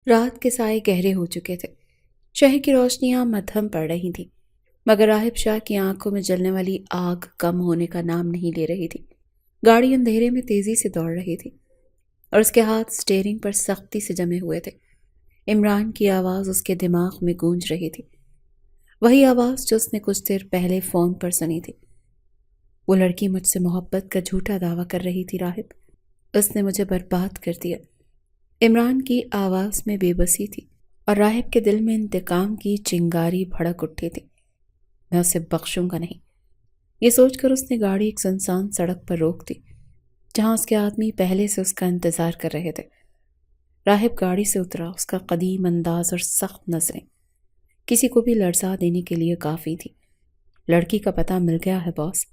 رات کے سائے گہرے ہو چکے تھے۔ شہر کی روشنیاں مدھم پڑ رہی تھیں، مگر راہب شاہ کی آنکھوں میں جلنے والی آگ کم ہونے کا نام نہیں لے رہی تھی۔ گاڑی اندھیرے میں تیزی سے دوڑ رہی تھی اور اس کے ہاتھ سٹیئرنگ پر سختی سے جمے ہوئے تھے۔ عمران کی آواز اس کے دماغ میں گونج رہی تھی، وہی آواز جو اس نے کچھ دیر پہلے فون پر سنی تھی۔ وہ لڑکی مجھ سے محبت کا جھوٹا دعویٰ کر رہی تھی راہب، اس نے مجھے برباد کر دیا۔ عمران کی آواز میں بے بسی تھی اور راہب کے دل میں انتقام کی چنگاری بھڑک اٹھی تھی۔ میں اسے بخشوں گا نہیں، یہ سوچ کر اس نے گاڑی ایک سنسان سڑک پر روک دی جہاں اس کے آدمی پہلے سے اس کا انتظار کر رہے تھے۔ راہب گاڑی سے اترا، اس کا قدیم انداز اور سخت نظریں کسی کو بھی لرزا دینے کے لیے کافی تھی۔ لڑکی کا پتہ مل گیا ہے باس،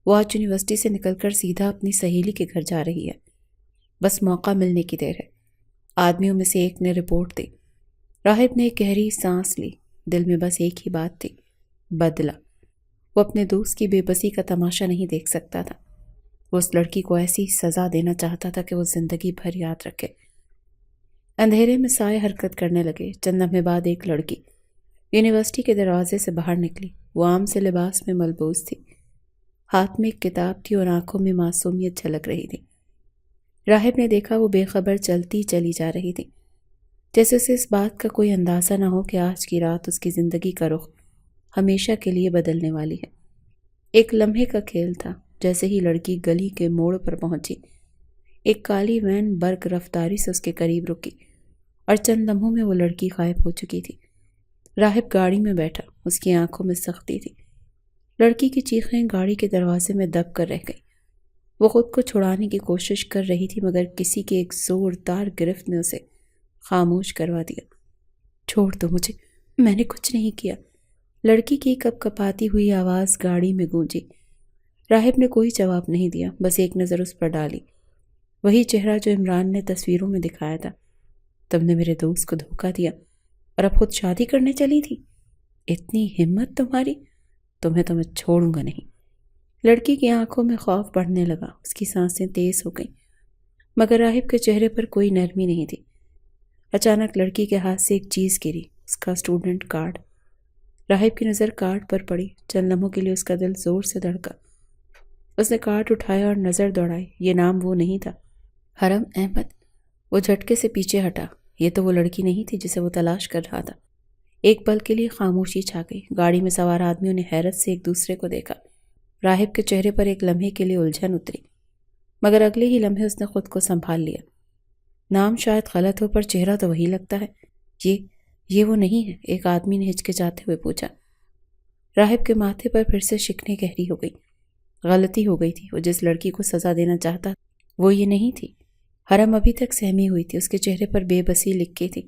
وہ آج یونیورسٹی سے نکل کر سیدھا اپنی سہیلی کے گھر جا رہی ہے، بس موقع ملنے کی دیر ہے۔ آدمیوں میں سے ایک نے رپورٹ دی۔ راہب نے ایک گہری سانس لی، دل میں بس ایک ہی بات تھی، بدلہ۔ وہ اپنے دوست کی بے بسی کا تماشا نہیں دیکھ سکتا تھا، وہ اس لڑکی کو ایسی سزا دینا چاہتا تھا کہ وہ زندگی بھر یاد رکھے۔ اندھیرے میں سائے حرکت کرنے لگے۔ چند لمحے بعد ایک لڑکی یونیورسٹی کے دروازے سے باہر نکلی۔ وہ عام سے لباس میں ملبوس تھی، ہاتھ میں ایک کتاب تھی اور آنکھوں میں معصومیت جھلک رہی تھی۔ راہب نے دیکھا وہ بے خبر چلتی چلی جا رہی تھی، جیسے اسے اس بات کا کوئی اندازہ نہ ہو کہ آج کی رات اس کی زندگی کا رخ ہمیشہ کے لیے بدلنے والی ہے۔ ایک لمحے کا کھیل تھا، جیسے ہی لڑکی گلی کے موڑ پر پہنچی، ایک کالی وین برق رفتاری سے اس کے قریب رکی اور چند لمحوں میں وہ لڑکی غائب ہو چکی تھی۔ راہب گاڑی میں بیٹھا، اس کی آنکھوں میں سختی تھی۔ لڑکی کی چیخیں گاڑی کے دروازے میں دب کر رہ گئی۔ وہ خود کو چھڑانے کی کوشش کر رہی تھی، مگر کسی کے ایک زوردار گرفت نے اسے خاموش کروا دیا۔ چھوڑ دو مجھے، میں نے کچھ نہیں کیا، لڑکی کی کپ کپاتی ہوئی آواز گاڑی میں گونجی۔ راہب نے کوئی جواب نہیں دیا، بس ایک نظر اس پر ڈالی، وہی چہرہ جو عمران نے تصویروں میں دکھایا تھا۔ تم نے میرے دوست کو دھوکہ دیا اور اب خود شادی کرنے چلی تھی، اتنی ہمت تمہاری، تو میں چھوڑوں گا نہیں۔ لڑکی کی آنکھوں میں خوف بڑھنے لگا، اس کی سانسیں تیز ہو گئیں، مگر راہب کے چہرے پر کوئی نرمی نہیں تھی۔ اچانک لڑکی کے ہاتھ سے ایک چیز گری، اس کا اسٹوڈنٹ کارڈ۔ راہب کی نظر کارڈ پر پڑی، چند لمحوں کے لیے اس کا دل زور سے دھڑکا۔ اس نے کارڈ اٹھایا اور نظر دوڑائی، یہ نام وہ نہیں تھا، حرم احمد۔ وہ جھٹکے سے پیچھے ہٹا، یہ تو وہ لڑکی نہیں تھی جسے وہ تلاش کر رہا تھا۔ ایک پل کے لیے خاموشی چھا گئی۔ گاڑی میں سوار آدمیوں نے حیرت سے ایک دوسرے کو دیکھا۔ راہب کے چہرے پر ایک لمحے کے لیے الجھن اتری، مگر اگلے ہی لمحے اس نے خود کو سنبھال لیا۔ نام شاید غلط ہو پر چہرہ تو وہی لگتا ہے، یہ وہ نہیں ہے؟ ایک آدمی نے ہچکچاتے ہوئے پوچھا۔ راہب کے ماتھے پر پھر سے شکنیں گہری ہو گئی۔ غلطی ہو گئی تھی، وہ جس لڑکی کو سزا دینا چاہتا وہ یہ نہیں تھی۔ حرم ابھی تک سہمی ہوئی تھی، اس کے چہرے پر بے بسی لکھی تھی۔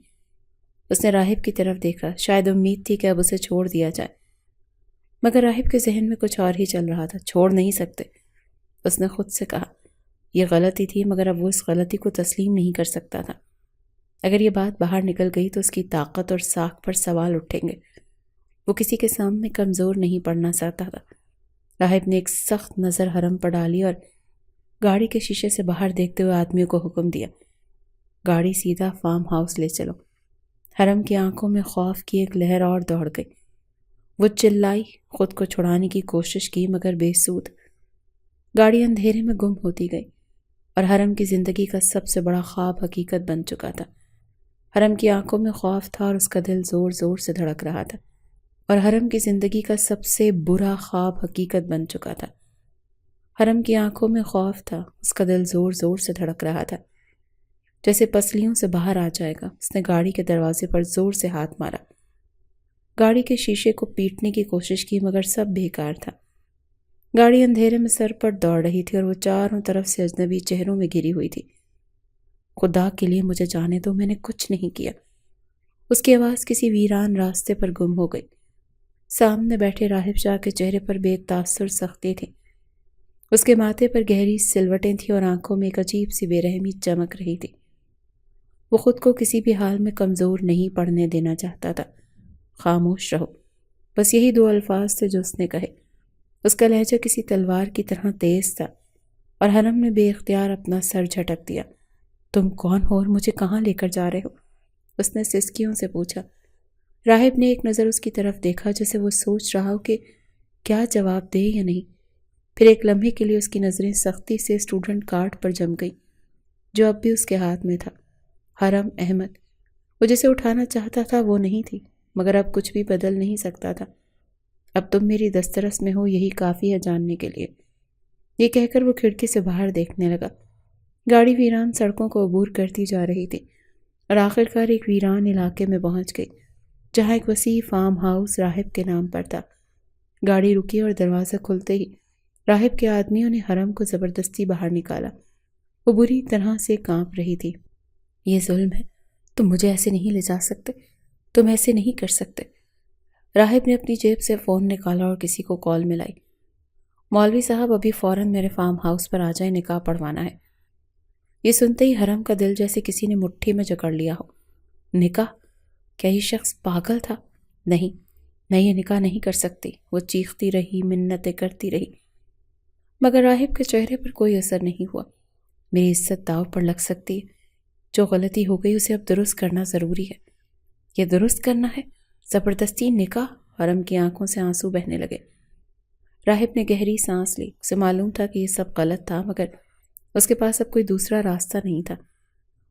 اس نے راہب کی طرف دیکھا، شاید امید تھی کہ اب اسے چھوڑ دیا جائے، مگر راہب کے ذہن میں کچھ اور ہی چل رہا تھا۔ چھوڑ نہیں سکتے، اس نے خود سے کہا۔ یہ غلطی تھی، مگر اب وہ اس غلطی کو تسلیم نہیں کر سکتا تھا۔ اگر یہ بات باہر نکل گئی تو اس کی طاقت اور ساکھ پر سوال اٹھیں گے۔ وہ کسی کے سامنے کمزور نہیں پڑنا چاہتا تھا۔ راہب نے ایک سخت نظر حرم پر ڈالی اور گاڑی کے شیشے سے باہر دیکھتے ہوئے آدمیوں کو حکم دیا، گاڑی سیدھا فارم ہاؤس لے چلو۔ حرم کی آنکھوں میں خوف کی ایک لہر اور دوڑ گئی۔ وہ چلائی، خود کو چھڑانے کی کوشش کی، مگر بے سود۔ گاڑی اندھیرے میں گم ہوتی گئی اور حرم کی زندگی کا سب سے بڑا خواب حقیقت بن چکا تھا۔ حرم کی آنکھوں میں خوف تھا اور اس کا دل زور زور سے دھڑک رہا تھا، اور حرم کی زندگی کا سب سے برا خواب حقیقت بن چکا تھا۔ حرم کی آنکھوں میں خوف تھا، اس کا دل زور زور سے دھڑک رہا تھا، جیسے پسلیوں سے باہر آ جائے گا۔ اس نے گاڑی کے دروازے پر زور سے ہاتھ مارا، گاڑی کے شیشے کو پیٹنے کی کوشش کی، مگر سب بیکار تھا۔ گاڑی اندھیرے میں سر پر دوڑ رہی تھی اور وہ چاروں طرف سے اجنبی چہروں میں گھری ہوئی تھی۔ خدا کے لیے مجھے جانے دو، میں نے کچھ نہیں کیا۔ اس کی آواز کسی ویران راستے پر گم ہو گئی۔ سامنے بیٹھے راہب شاہ کے چہرے پر بے تاثر سختی تھی، اس کے ماتھے پر گہری سلوٹیں تھیں اور آنکھوں میں ایک عجیب سی بے رحمی چمک رہی تھی۔ وہ خود کو کسی بھی حال میں کمزور نہیں پڑنے دینا چاہتا تھا۔ خاموش رہو، بس یہی دو الفاظ تھے جو اس نے کہے۔ اس کا لہجہ کسی تلوار کی طرح تیز تھا، اور حرم نے بے اختیار اپنا سر جھٹک دیا۔ تم کون ہو اور مجھے کہاں لے کر جا رہے ہو؟ اس نے سسکیوں سے پوچھا۔ راہب نے ایک نظر اس کی طرف دیکھا جیسے وہ سوچ رہا ہو کہ کیا جواب دے یا نہیں۔ پھر ایک لمحے کے لیے اس کی نظریں سختی سے اسٹوڈنٹ کارڈ پر جم گئی جو اب بھی اس کے ہاتھ میں تھا۔ حرم احمد۔ وہ جسے اٹھانا چاہتا تھا وہ نہیں تھی، مگر اب کچھ بھی بدل نہیں سکتا تھا۔ اب تم میری دسترس میں ہو یہی کافی ہے جاننے کے لیے۔ یہ کہہ کر وہ کھڑکی سے باہر دیکھنے لگا۔ گاڑی ویران سڑکوں کو عبور کرتی جا رہی تھی اور آخرکار ایک ویران علاقے میں پہنچ گئی جہاں ایک وسیع فارم ہاؤس راہب کے نام پر تھا۔ گاڑی رکی اور دروازہ کھلتے ہی راہب کے آدمیوں نے حرم کو زبردستی باہر نکالا۔ وہ بری طرح سے کانپ رہی تھی۔ یہ ظلم ہے، تم مجھے ایسے نہیں لے جا سکتے، تم ایسے نہیں کر سکتے۔ راہب نے اپنی جیب سے فون نکالا اور کسی کو کال ملائی۔ مولوی صاحب ابھی فوراً میرے فارم ہاؤس پر آ جائیں، نکاح پڑھوانا ہے۔ یہ سنتے ہی حرم کا دل جیسے کسی نے مٹھی میں جکڑ لیا ہو۔ نکاح؟ کیا یہ شخص پاگل تھا؟ نہیں، میں یہ نکاح نہیں کر سکتی۔ وہ چیختی رہی، منتیں کرتی رہی، مگر راہب کے چہرے پر کوئی اثر نہیں ہوا۔ میری عزت داؤ پر لگ سکتی ہے، جو غلطی ہو گئی اسے اب درست کرنا ضروری ہے۔ یہ درست کرنا ہے؟ زبردستی نکاح؟ حرم کی آنکھوں سے آنسو بہنے لگے۔ راہب نے گہری سانس لی۔ اسے معلوم تھا کہ یہ سب غلط تھا، مگر اس کے پاس اب کوئی دوسرا راستہ نہیں تھا۔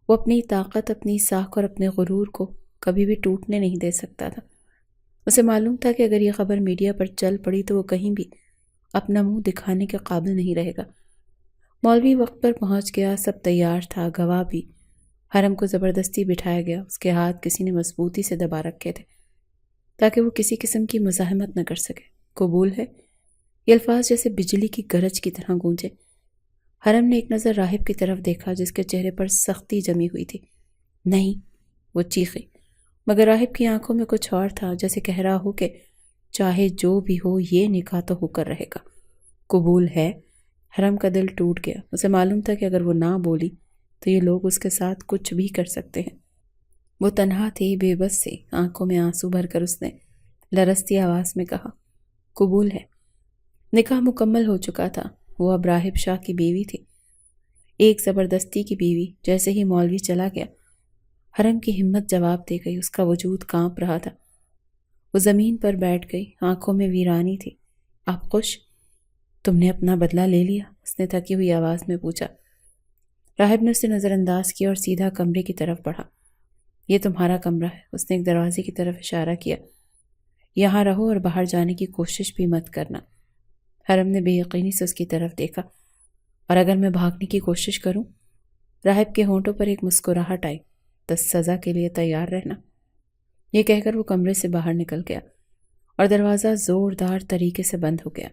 وہ اپنی طاقت، اپنی ساکھ اور اپنے غرور کو کبھی بھی ٹوٹنے نہیں دے سکتا تھا۔ اسے معلوم تھا کہ اگر یہ خبر میڈیا پر چل پڑی تو وہ کہیں بھی اپنا منہ دکھانے کے قابل نہیں رہے گا۔ مولوی وقت پر پہنچ گیا، سب تیار تھا، گواہ بھی۔ حرم کو زبردستی بٹھایا گیا۔ اس کے ہاتھ کسی نے مضبوطی سے دبا رکھے تھے تاکہ وہ کسی قسم کی مزاحمت نہ کر سکے۔ قبول ہے؟ یہ الفاظ جیسے بجلی کی گرج کی طرح گونجے۔ حرم نے ایک نظر راہب کی طرف دیکھا جس کے چہرے پر سختی جمی ہوئی تھی۔ نہیں، وہ چیخی، مگر راہب کی آنکھوں میں کچھ اور تھا، جیسے کہہ رہا ہو کہ چاہے جو بھی ہو یہ نکاح تو ہو کر رہے گا۔ قبول ہے؟ حرم کا دل ٹوٹ گیا۔ اسے معلوم تھا کہ اگر وہ نہ بولی تو یہ لوگ اس کے ساتھ کچھ بھی کر سکتے ہیں۔ وہ تنہا تھی، بے بس سی۔ آنکھوں میں آنسو بھر کر اس نے لرزتی آواز میں کہا، قبول ہے۔ نکاح مکمل ہو چکا تھا۔ وہ اب راہب شاہ کی بیوی تھی، ایک زبردستی کی بیوی۔ جیسے ہی مولوی چلا گیا حرم کی ہمت جواب دے گئی، اس کا وجود کانپ رہا تھا۔ وہ زمین پر بیٹھ گئی، آنکھوں میں ویرانی تھی۔ آپ خوش؟ تم نے اپنا بدلہ لے لیا؟ اس نے تھکی ہوئی آواز میں پوچھا۔ راہب نے اسے نظر انداز کیا اور سیدھا کمرے کی طرف بڑھا۔ یہ تمہارا کمرہ ہے۔ اس نے ایک دروازے کی طرف اشارہ کیا۔ یہاں رہو اور باہر جانے کی کوشش بھی مت کرنا۔ حرم نے بے یقینی سے اس کی طرف دیکھا۔ اور اگر میں بھاگنے کی کوشش کروں؟ راہب کے ہونٹوں پر ایک مسکراہٹ آئی۔ تو سزا کے لیے تیار رہنا۔ یہ کہہ کر وہ کمرے سے باہر نکل گیا اور دروازہ زوردار طریقے سے بند ہو گیا۔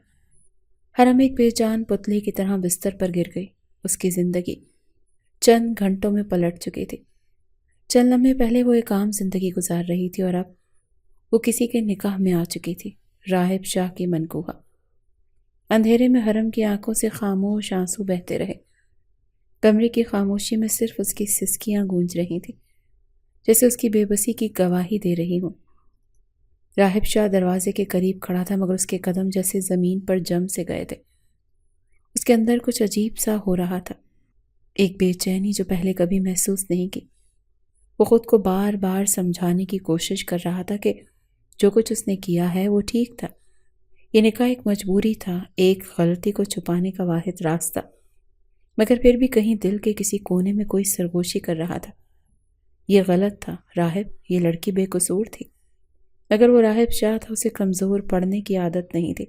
حرم ایک بے جان پتلے کی طرح بستر پر گر گئی۔ اس کی زندگی چند گھنٹوں میں پلٹ چکی تھی۔ چند لمحے پہلے وہ ایک عام زندگی گزار رہی تھی اور اب وہ کسی کے نکاح میں آ چکی تھی، راہب شاہ کی منکوحہ۔ اندھیرے میں حرم کی آنکھوں سے خاموش آنسو بہتے رہے۔ کمرے کی خاموشی میں صرف اس کی سسکیاں گونج رہی تھیں، جیسے اس کی بے بسی کی گواہی دے رہی ہوں۔ راہب شاہ دروازے کے قریب کھڑا تھا، مگر اس کے قدم جیسے زمین پر جم سے گئے تھے۔ اس کے اندر کچھ عجیب سا ہو رہا تھا، ایک بے چینی جو پہلے کبھی محسوس نہیں کی۔ وہ خود کو بار بار سمجھانے کی کوشش کر رہا تھا کہ جو کچھ اس نے کیا ہے وہ ٹھیک تھا۔ یہ نکاح ایک مجبوری تھا، ایک غلطی کو چھپانے کا واحد راستہ، مگر پھر بھی کہیں دل کے کسی کونے میں کوئی سرگوشی کر رہا تھا۔ یہ غلط تھا راہب، یہ لڑکی بے قصور تھی، مگر وہ راہب شاہ تھا، اسے کمزور پڑنے کی عادت نہیں تھی۔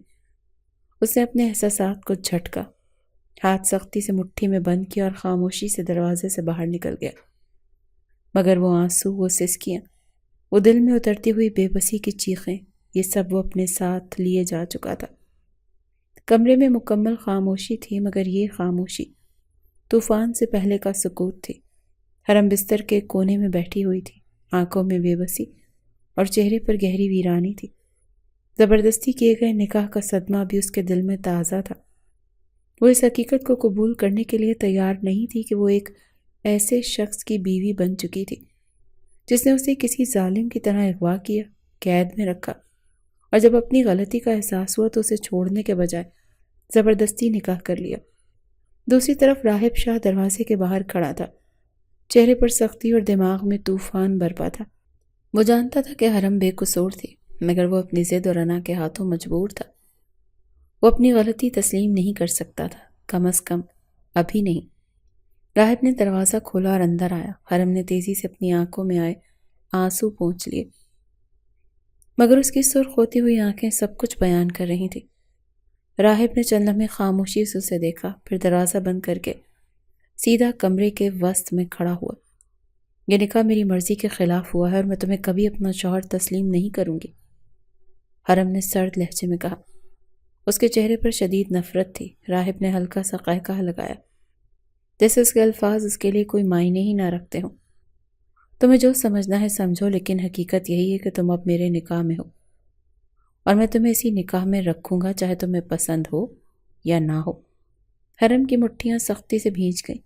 اس نے اپنے احساسات کو جھٹکا، ہاتھ سختی سے مٹھی میں بند کیا اور خاموشی سے دروازے سے باہر نکل گیا۔ مگر وہ آنسو، وہ سسکیاں، وہ دل میں اترتی ہوئی بے بسی کی چیخیں، یہ سب وہ اپنے ساتھ لیے جا چکا تھا۔ کمرے میں مکمل خاموشی تھی، مگر یہ خاموشی طوفان سے پہلے کا سکوت تھی۔ حرم بستر کے کونے میں بیٹھی ہوئی تھی، آنکھوں میں بے بسی اور چہرے پر گہری ویرانی تھی۔ زبردستی کیے گئے نکاح کا صدمہ بھی اس کے دل میں تازہ تھا۔ وہ اس حقیقت کو قبول کرنے کے لیے تیار نہیں تھی کہ وہ ایک ایسے شخص کی بیوی بن چکی تھی جس نے اسے کسی ظالم کی طرح اغوا کیا، قید میں رکھا، اور جب اپنی غلطی کا احساس ہوا تو اسے چھوڑنے کے بجائے زبردستی نکاح کر لیا۔ دوسری طرف راہب شاہ دروازے کے باہر کھڑا تھا، چہرے پر سختی اور دماغ میں طوفان برپا تھا۔ وہ جانتا تھا کہ حرم بے قصور تھی، مگر وہ اپنی ضد اور انا کے ہاتھوں مجبور تھا۔ وہ اپنی غلطی تسلیم نہیں کر سکتا تھا، کم از کم ابھی نہیں۔ راہب نے دروازہ کھولا اور اندر آیا۔ حرم نے تیزی سے اپنی آنکھوں میں آئے آنسو پونچھ لیے، مگر اس کی سرخ ہوتی ہوئی آنکھیں سب کچھ بیان کر رہی تھیں۔ راہب نے چند لمحے خاموشی سے اسے دیکھا، پھر دروازہ بند کر کے سیدھا کمرے کے وسط میں کھڑا ہوا۔ یہ نکاح میری مرضی کے خلاف ہوا ہے اور میں تمہیں کبھی اپنا شوہر تسلیم نہیں کروں گی، حرم نے سرد لہجے میں کہا۔ اس کے چہرے پر شدید نفرت تھی۔ راہب نے ہلکا سا قہقہہ لگایا، جیسے اس کے الفاظ اس کے لیے کوئی معنی ہی نہ رکھتے ہوں۔ تمہیں جو سمجھنا ہے سمجھو، لیکن حقیقت یہی ہے کہ تم اب میرے نکاح میں ہو، اور میں تمہیں اسی نکاح میں رکھوں گا، چاہے تمہیں پسند ہو یا نہ ہو۔ حرم کی مٹھیاں سختی سے بھیج گئیں۔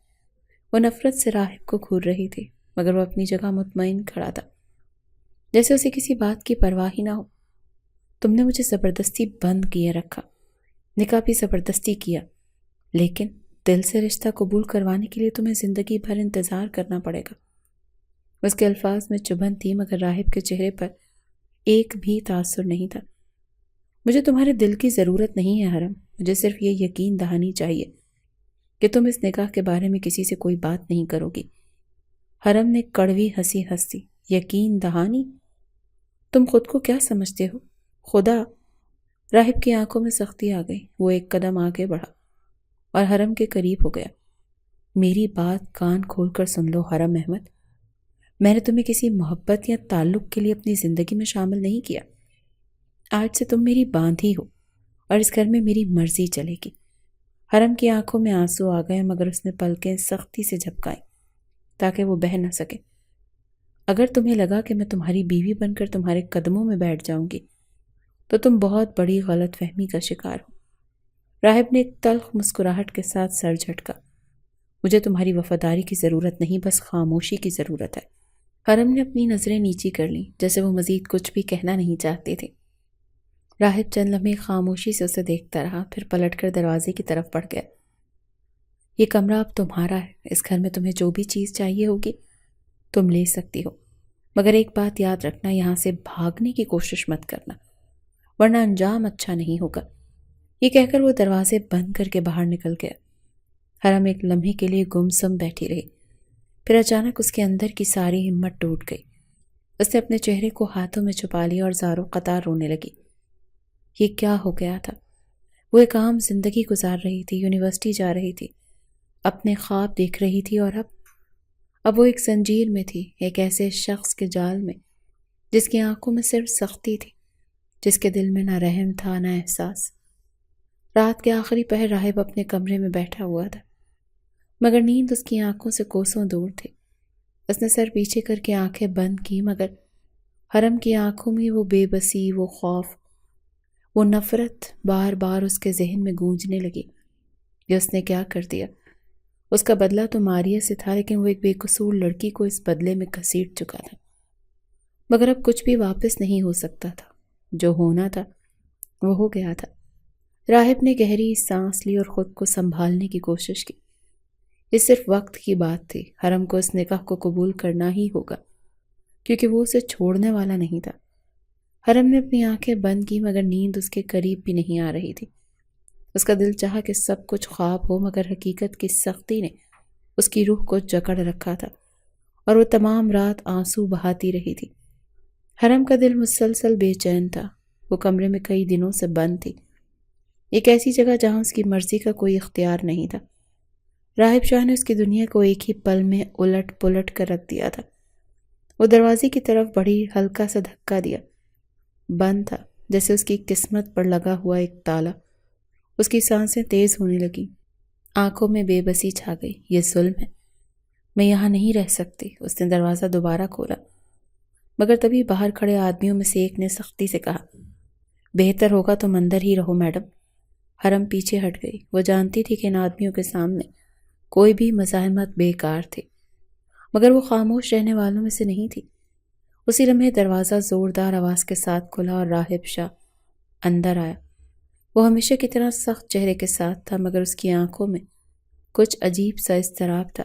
وہ نفرت سے راہب کو گھور رہی تھی، مگر وہ اپنی جگہ مطمئن کھڑا تھا، جیسے اسے کسی بات کی پرواہ ہی نہ ہو۔ تم نے مجھے زبردستی بند کیے رکھا، نکاح بھی زبردستی کیا، لیکن دل سے رشتہ قبول کروانے کے لیے تمہیں زندگی بھر انتظار کرنا پڑے گا۔ اس کے الفاظ میں چبھن تھی، مگر راہب کے چہرے پر ایک بھی تاثر نہیں تھا۔ مجھے تمہارے دل کی ضرورت نہیں ہے حرم، مجھے صرف یہ یقین دہانی چاہیے کہ تم اس نکاح کے بارے میں کسی سے کوئی بات نہیں کرو گی۔ حرم نے کڑوی ہنسی ہنسی، یقین دہانی؟ تم خود کو کیا سمجھتے ہو؟ خدا؟ راہب کی آنکھوں میں سختی آ گئی۔ وہ ایک قدم آگے بڑھا اور حرم کے قریب ہو گیا۔ میری بات کان کھول کر سن لو حرم احمد، میں نے تمہیں کسی محبت یا تعلق کے لیے اپنی زندگی میں شامل نہیں کیا۔ آج سے تم میری باندھی ہو اور اس گھر میں میری مرضی چلے گی۔ حرم کی آنکھوں میں آنسو آ گئے، مگر اس نے پلکیں سختی سے جھپکائیں تاکہ وہ بہہ نہ سکے۔ اگر تمہیں لگا کہ میں تمہاری بیوی بن کر تمہارے قدموں میں بیٹھ جاؤں گی تو تم بہت بڑی غلط فہمی کا شکار ہو۔ راہب نے ایک تلخ مسکراہٹ کے ساتھ سر جھٹکا۔ مجھے تمہاری وفاداری کی ضرورت نہیں، بس خاموشی کی ضرورت ہے۔ حرم نے اپنی نظریں نیچی کر لیں، جیسے وہ مزید کچھ بھی کہنا نہیں چاہتے تھے۔ راہب چند لمحے خاموشی سے اسے دیکھتا رہا، پھر پلٹ کر دروازے کی طرف بڑھ گیا۔ یہ کمرہ اب تمہارا ہے، اس گھر میں تمہیں جو بھی چیز چاہیے ہوگی تم لے سکتی ہو، مگر ایک بات یاد رکھنا، یہاں سے بھاگنے کی کوشش مت کرنا، ورنہ انجام اچھا نہیں ہوگا۔ یہ کہہ کر وہ دروازے بند کر کے باہر نکل گیا۔ حرم ایک لمحے کے لیے گمسم بیٹھی رہی، پھر اچانک اس کے اندر کی ساری ہمت ٹوٹ گئی۔ اس نے اپنے چہرے کو ہاتھوں میں چھپا لیا اور زاروں قطار رونے لگی۔ یہ کیا ہو گیا تھا؟ وہ ایک عام زندگی گزار رہی تھی، یونیورسٹی جا رہی تھی، اپنے خواب دیکھ رہی تھی، اور اب وہ ایک زنجیر میں تھی، ایک ایسے شخص کے جال میں جس کی آنکھوں میں صرف سختی تھی، جس کے دل میں نہ رحم تھا نہ احساس۔ رات کے آخری پہر راہب اپنے کمرے میں بیٹھا ہوا تھا، مگر نیند اس کی آنکھوں سے کوسوں دور تھی۔ اس نے سر پیچھے کر کے آنکھیں بند کی، مگر حرم کی آنکھوں میں وہ بے بسی، وہ خوف، وہ نفرت بار بار اس کے ذہن میں گونجنے لگی۔ یہ اس نے کیا کر دیا؟ اس کا بدلہ تو ماریہ سے تھا، لیکن وہ ایک بے قصور لڑکی کو اس بدلے میں گھسیٹ چکا تھا۔ مگر اب کچھ بھی واپس نہیں ہو سکتا تھا، جو ہونا تھا وہ ہو گیا تھا۔ راہب نے گہری سانس لی اور خود کو سنبھالنے کی کوشش کی۔ یہ صرف وقت کی بات تھی، حرم کو اس نکاح کو قبول کرنا ہی ہوگا، کیونکہ وہ اسے چھوڑنے والا نہیں تھا۔ حرم نے اپنی آنکھیں بند کی، مگر نیند اس کے قریب بھی نہیں آ رہی تھی۔ اس کا دل چاہا کہ سب کچھ خواب ہو، مگر حقیقت کی سختی نے اس کی روح کو جکڑ رکھا تھا، اور وہ تمام رات آنسو بہاتی رہی تھی۔ حرم کا دل مسلسل بے چین تھا۔ وہ کمرے میں کئی دنوں سے بند تھی، ایک ایسی جگہ جہاں اس کی مرضی کا کوئی اختیار نہیں تھا۔ راہب شاہ نے اس کی دنیا کو ایک ہی پل میں الٹ پلٹ کر رکھ دیا تھا۔ وہ دروازے کی طرف بڑھی، ہلکا سا دھکا دیا، بند تھا، جیسے اس کی قسمت پر لگا ہوا ایک تالا۔ اس کی سانسیں تیز ہونے لگیں، آنکھوں میں بے بسی چھا گئی۔ یہ ظلم ہے، میں یہاں نہیں رہ سکتی۔ اس نے دروازہ دوبارہ کھولا، مگر تبھی باہر کھڑے آدمیوں میں سے ایک نے سختی سے کہا، بہتر ہوگا تم اندر ہی رہو میڈم۔ حرم پیچھے ہٹ گئی۔ وہ جانتی تھی کہ ان آدمیوں کے سامنے کوئی بھی مزاحمت بیکار تھی، مگر وہ خاموش رہنے والوں میں سے نہیں تھی۔ اسی لمحے دروازہ زوردار آواز کے ساتھ کھلا اور راہب شاہ اندر آیا۔ وہ ہمیشہ کی طرح سخت چہرے کے ساتھ تھا، مگر اس کی آنکھوں میں کچھ عجیب سا اضطراب تھا۔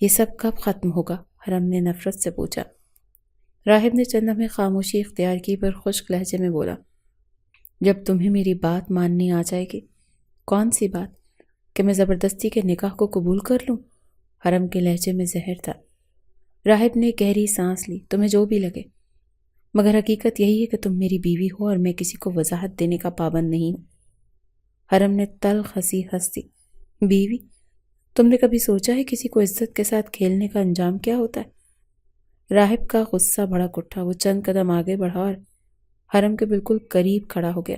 یہ سب کب ختم ہوگا؟ حرم نے نفرت سے پوچھا۔ راہب نے چند لمحے خاموشی اختیار کی، پر خشک لہجے میں بولا، جب تمہیں میری بات ماننی آ جائے گی۔ کون سی بات؟ کہ میں زبردستی کے نکاح کو قبول کر لوں؟ حرم کے لہجے میں زہر تھا۔ راہب نے گہری سانس لی۔ تمہیں جو بھی لگے، مگر حقیقت یہی ہے کہ تم میری بیوی ہو اور میں کسی کو وضاحت دینے کا پابند نہیں ہوں۔ حرم نے تلخ ہنسی ہنس دی۔ بیوی؟ تم نے کبھی سوچا ہے کسی کو عزت کے ساتھ کھیلنے کا انجام کیا ہوتا ہے؟ راہب کا غصہ بھڑک اٹھا۔ وہ چند قدم آگے بڑھا اور حرم کے بالکل قریب کھڑا ہو گیا۔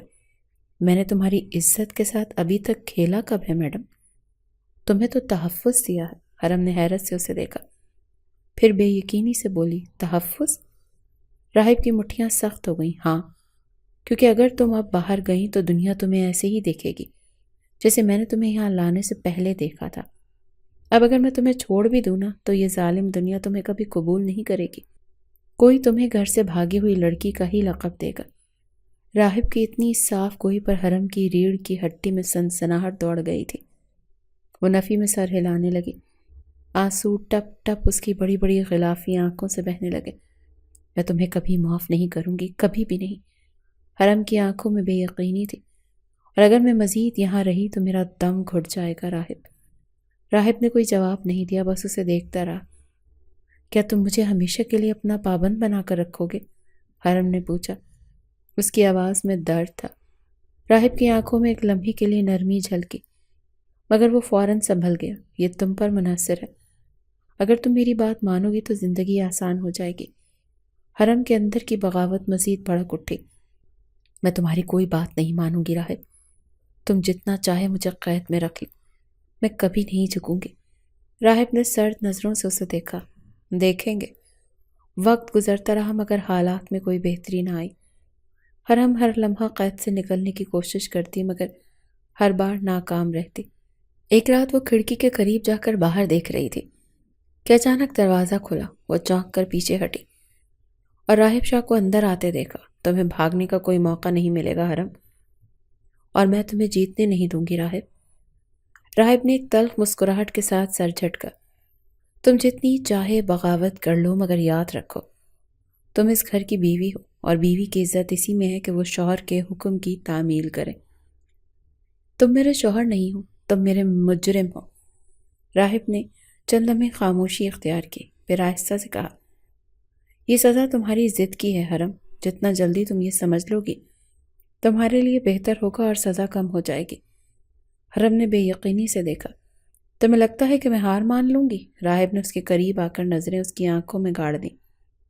میں نے تمہاری عزت کے ساتھ ابھی تک کھیلا کب ہے میڈم؟ تمہیں تو تحفظ دیا ہے۔ حرم نے حیرت سے اسے دیکھا، پھر بے یقینی سے بولی، تحفظ؟ راہب کی مٹھیاں سخت ہو گئیں۔ ہاں، کیونکہ اگر تم اب باہر گئیں تو دنیا تمہیں ایسے ہی دیکھے گی جیسے میں نے تمہیں یہاں لانے سے پہلے دیکھا تھا۔ اب اگر میں تمہیں چھوڑ بھی دوں نا تو یہ ظالم دنیا تمہیں کبھی قبول نہیں کرے گی۔ کوئی تمہیں گھر سے بھاگی ہوئی لڑکی کا ہی لقب دے گا۔ راہب کی اتنی صاف گوئی پر حرم کی ریڑھ کی ہڈی میں سنسناہٹ دوڑ گئی تھی۔ وہ نفی میں سر ہلانے لگی۔ آنسو ٹپ ٹپ اس کی بڑی بڑی غلافی آنکھوں سے بہنے لگے۔ میں تمہیں کبھی معاف نہیں کروں گی، کبھی بھی نہیں۔ حرم کی آنکھوں میں بے یقینی تھی، اور اگر میں مزید یہاں رہی تو میرا دم گھٹ جائے گا۔ راہب نے کوئی جواب نہیں دیا، بس اسے دیکھتا رہا۔ کیا تم مجھے ہمیشہ کے لیے اپنا پابند بنا کر رکھو گے؟ حرم نے پوچھا۔ اس کی آواز میں درد تھا۔ راہب کی آنکھوں میں ایک لمحے کے لیے نرمی جھلکی، مگر وہ فوراً سنبھل گیا۔ یہ تم پر منحصر ہے۔ اگر تم میری بات مانو گی تو زندگی آسان ہو جائے گی۔ حرم کے اندر کی بغاوت مزید بھڑک اٹھی۔ میں تمہاری کوئی بات نہیں مانوں گی راہب۔ تم جتنا چاہے مجھے قید میں رکھ لو، میں کبھی نہیں جھکوں گی۔ راہب نے سرد نظروں سے اسے دیکھا۔ دیکھیں گے۔ وقت گزرتا رہا مگر حالات میں کوئی بہتری نہ آئی۔ حرم ہر لمحہ قید سے نکلنے کی کوشش کرتی مگر ہر بار ناکام رہتی۔ ایک رات وہ کھڑکی کے قریب جا کر باہر دیکھ رہی تھی کہ اچانک دروازہ کھلا۔ وہ چونک کر پیچھے ہٹی اور راہب شاہ کو اندر آتے دیکھا۔ تمہیں بھاگنے کا کوئی موقع نہیں ملے گا حرم، اور میں تمہیں جیتنے نہیں دوں گی راہب۔ راہب نے ایک تلخ مسکراہٹ کے ساتھ سر جھٹکا۔ تم جتنی چاہے بغاوت کر لو مگر یاد رکھو تم اس گھر کی بیوی ہو، اور بیوی کی عزت اسی میں ہے کہ وہ شوہر کے حکم کی تعمیل کرے۔ تم میرے شوہر نہیں ہو، تم میرے مجرم ہو۔ راہب نے چند لمحے خاموشی اختیار کی، پھر آہستہ سے کہا، یہ سزا تمہاری ضد کی ہے حرم۔ جتنا جلدی تم یہ سمجھ لو گی تمہارے لیے بہتر ہوگا اور سزا کم ہو جائے گی۔ حرم نے بے یقینی سے دیکھا۔ تمہیں لگتا ہے کہ میں ہار مان لوں گی؟ راہب نے اس کے قریب آ کر نظریں اس کی آنکھوں میں گاڑ دیں۔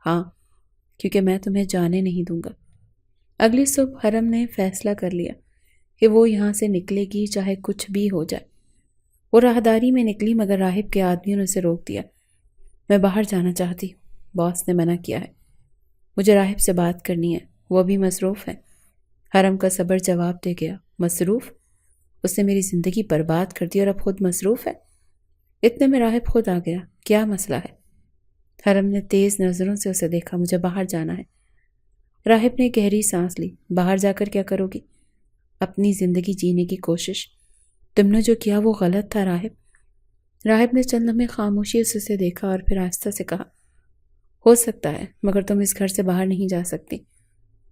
ہاں، کیونکہ میں تمہیں جانے نہیں دوں گا۔ اگلی صبح حرم نے فیصلہ کر لیا کہ وہ یہاں سے نکلے گی چاہے کچھ بھی ہو جائے۔ وہ راہداری میں نکلی مگر راہب کے آدمیوں نے اسے روک دیا۔ میں باہر جانا چاہتی ہوں، باس نے منع کیا ہے۔ مجھے راہب سے بات کرنی ہے، وہ ابھی مصروف ہے۔ حرم کا صبر جواب دے گیا، مصروف؟ اس نے میری زندگی برباد کر دی اور اب خود مصروف ہے؟ اتنے میں راہب خود آ گیا۔ کیا مسئلہ ہے؟ حرم نے تیز نظروں سے اسے دیکھا۔ مجھے باہر جانا ہے۔ راہب نے گہری سانس لی۔ باہر جا کر کیا کرو گی؟ اپنی زندگی جینے کی کوشش۔ تم نے جو کیا وہ غلط تھا راہب۔ راہب نے چند لمحے خاموشی سے اسے دیکھا اور پھر آہستہ سے کہا، ہو سکتا ہے مگر تم اس گھر سے باہر نہیں جا سکتی۔